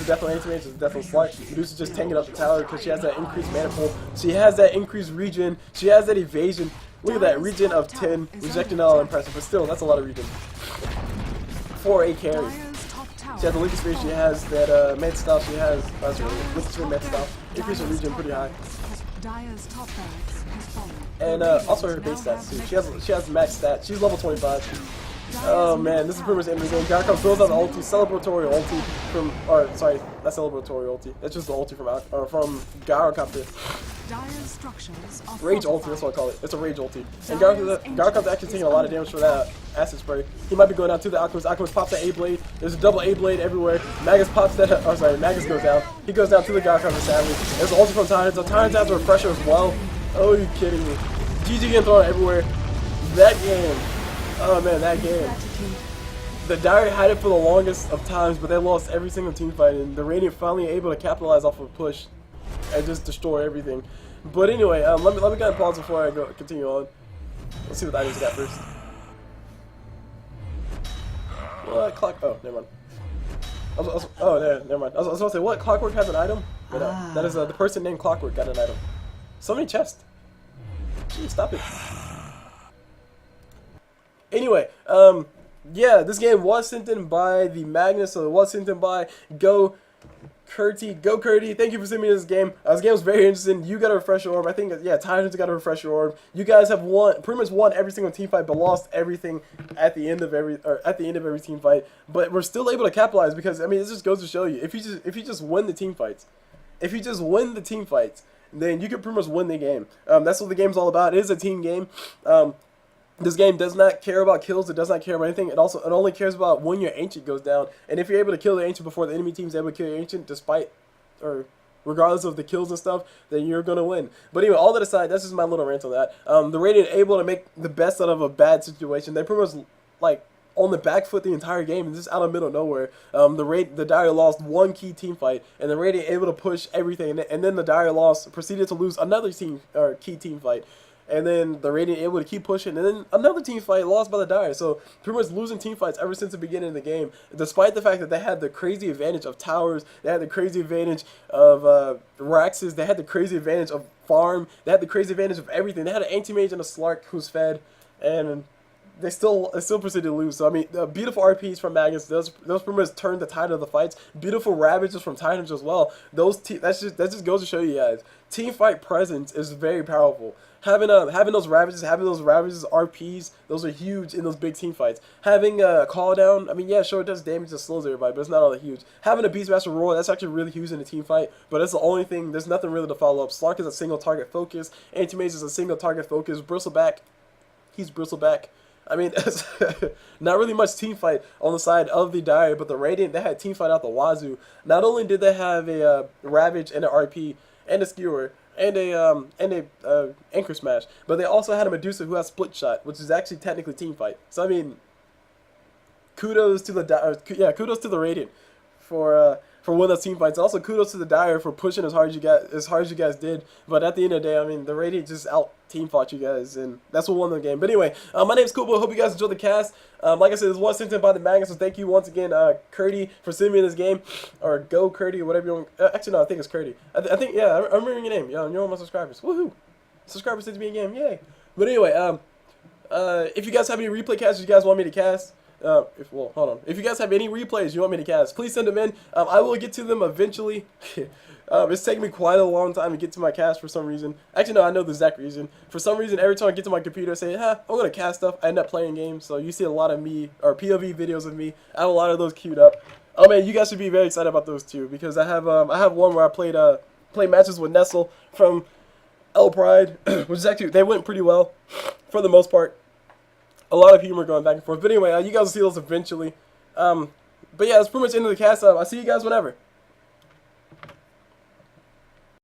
a death on Anti-Mage. There's a death on Slark. Medusa's just tanking up the tower because she has that increased mana pool. She has that increased regen. She has that evasion. Look at that, regen of 10. Rejecting all impressive, but still, that's a lot of regen. For a carry. She has the Lincoln Spear, she has that Med Style, she has Lincoln Spear Med Style. Increase her regen pretty high. And also her base stats too. She has max stats. She's level 25. Oh man, this is pretty much the end of the game. Gyrocopter builds out the ulti, celebratory ulti from, or sorry, not celebratory ulti. That's just the ulti from Gyrocopter. Rage ulti, that's what I call it. It's a rage ulti. And Gyrocopter actually taking a lot of damage for that acid spray. He might be going down to the Alchemist. Alchemist pops that A-blade. There's a double A-blade everywhere. Magnus pops that, oh sorry, Magnus goes down. He goes down to the Gyrocopter sadly. There's an ulti from Tidehunter. Tidehunter has a refresher as well. Oh, are you kidding me? GG getting thrown everywhere. That game. Oh man, that game. The Dire had it for the longest of times, but they lost every single team fight, and the Radiant finally able to capitalize off of a push and just destroy everything. But anyway, let me go ahead and pause before I continue on. Let's see what items we got first. What clock? Oh, never mind. Never mind. I was going to say, what Clockwork has an item? But that is the person named Clockwork got an item. So many chests. Gee, stop it. Anyway, yeah, this game was sent in by the Magnus, so it was sent in by Go Curdy, thank you for sending me this game. This game was very interesting. You got a refresher orb. I think, yeah, Tidehunter got a refresher orb. You guys have pretty much won every single team fight, but lost everything at the end of every team fight. But we're still able to capitalize because, I mean, it just goes to show you, if you just win the team fights, then you can pretty much win the game. That's what the game's all about. It is a team game. This game does not care about kills. It does not care about anything. It only cares about when your ancient goes down. And if you're able to kill the ancient before the enemy team is able to kill your ancient, regardless of the kills and stuff, then you're gonna win. But anyway, all that aside, that's just my little rant on that. The Radiant able to make the best out of a bad situation. They pretty much like on the back foot the entire game, and just out of middle of nowhere. The Dire lost one key team fight, and the Radiant able to push everything, and then the Dire proceeded to lose another key team fight. And then the Radiant able to keep pushing, and then another team fight lost by the Dire. So pretty much losing team fights ever since the beginning of the game, despite the fact that they had the crazy advantage of towers, they had the crazy advantage of Raxes, they had the crazy advantage of farm, they had the crazy advantage of everything. They had an Anti-Mage and a Slark who's fed, and they still proceeded to lose. So I mean, beautiful RPs from Magnus. Those pretty much turned the tide of the fights. Beautiful ravages from Tidehunter as well. That just goes to show you guys, team fight presence is very powerful. Having those ravages RPs, those are huge in those big team fights. Having a call down, I mean, yeah, sure, it does damage and slows everybody, but it's not all that huge. Having a Beastmaster roar, that's actually really huge in a team fight, but that's the only thing. There's nothing really to follow up. Slark is a single target focus. Anti-Mage is a single target focus. Bristleback, he's Bristleback. I mean, not really much team fight on the side of the Dire, but the Radiant, they had team fight out the wazoo. Not only did they have a Ravage and an RP and a Skewer and a Anchor Smash, but they also had a Medusa who has Split Shot, which is actually technically team fight. So I mean, kudos to the Radiant for winning those team fights. Also, kudos to the Dire for pushing as hard as you guys did. But at the end of the day, I mean, the Radiant just out team fought you guys, and that's what won the game. But anyway, my name's Kubo. Hope you guys enjoyed the cast. Like I said, this was sent in by the Magnus, so thank you once again, Curdy, for sending me this game, or Go Curdy, or whatever you want. Actually, no, I think it's Curdy. I think, yeah, I remember your name. You're one of my subscribers. Woohoo! Subscribers sent me a game. Yay! But anyway, if you guys have any replay casts you guys want me to cast, hold on. If you guys have any replays you want me to cast, please send them in. I will get to them eventually. It's taking me quite a long time to get to my cast for some reason. Actually, no, I know the exact reason. For some reason, every time I get to my computer, I say, I'm going to cast stuff, I end up playing games. So you see a lot of me, or POV videos of me. I have a lot of those queued up. Oh man, you guys should be very excited about those too, because I have one where I played matches with Nestle from L Pride, which is actually, they went pretty well for the most part. A lot of humor going back and forth. But anyway, you guys will see those eventually. But yeah, that's pretty much the end of the cast. I'll see you guys whenever.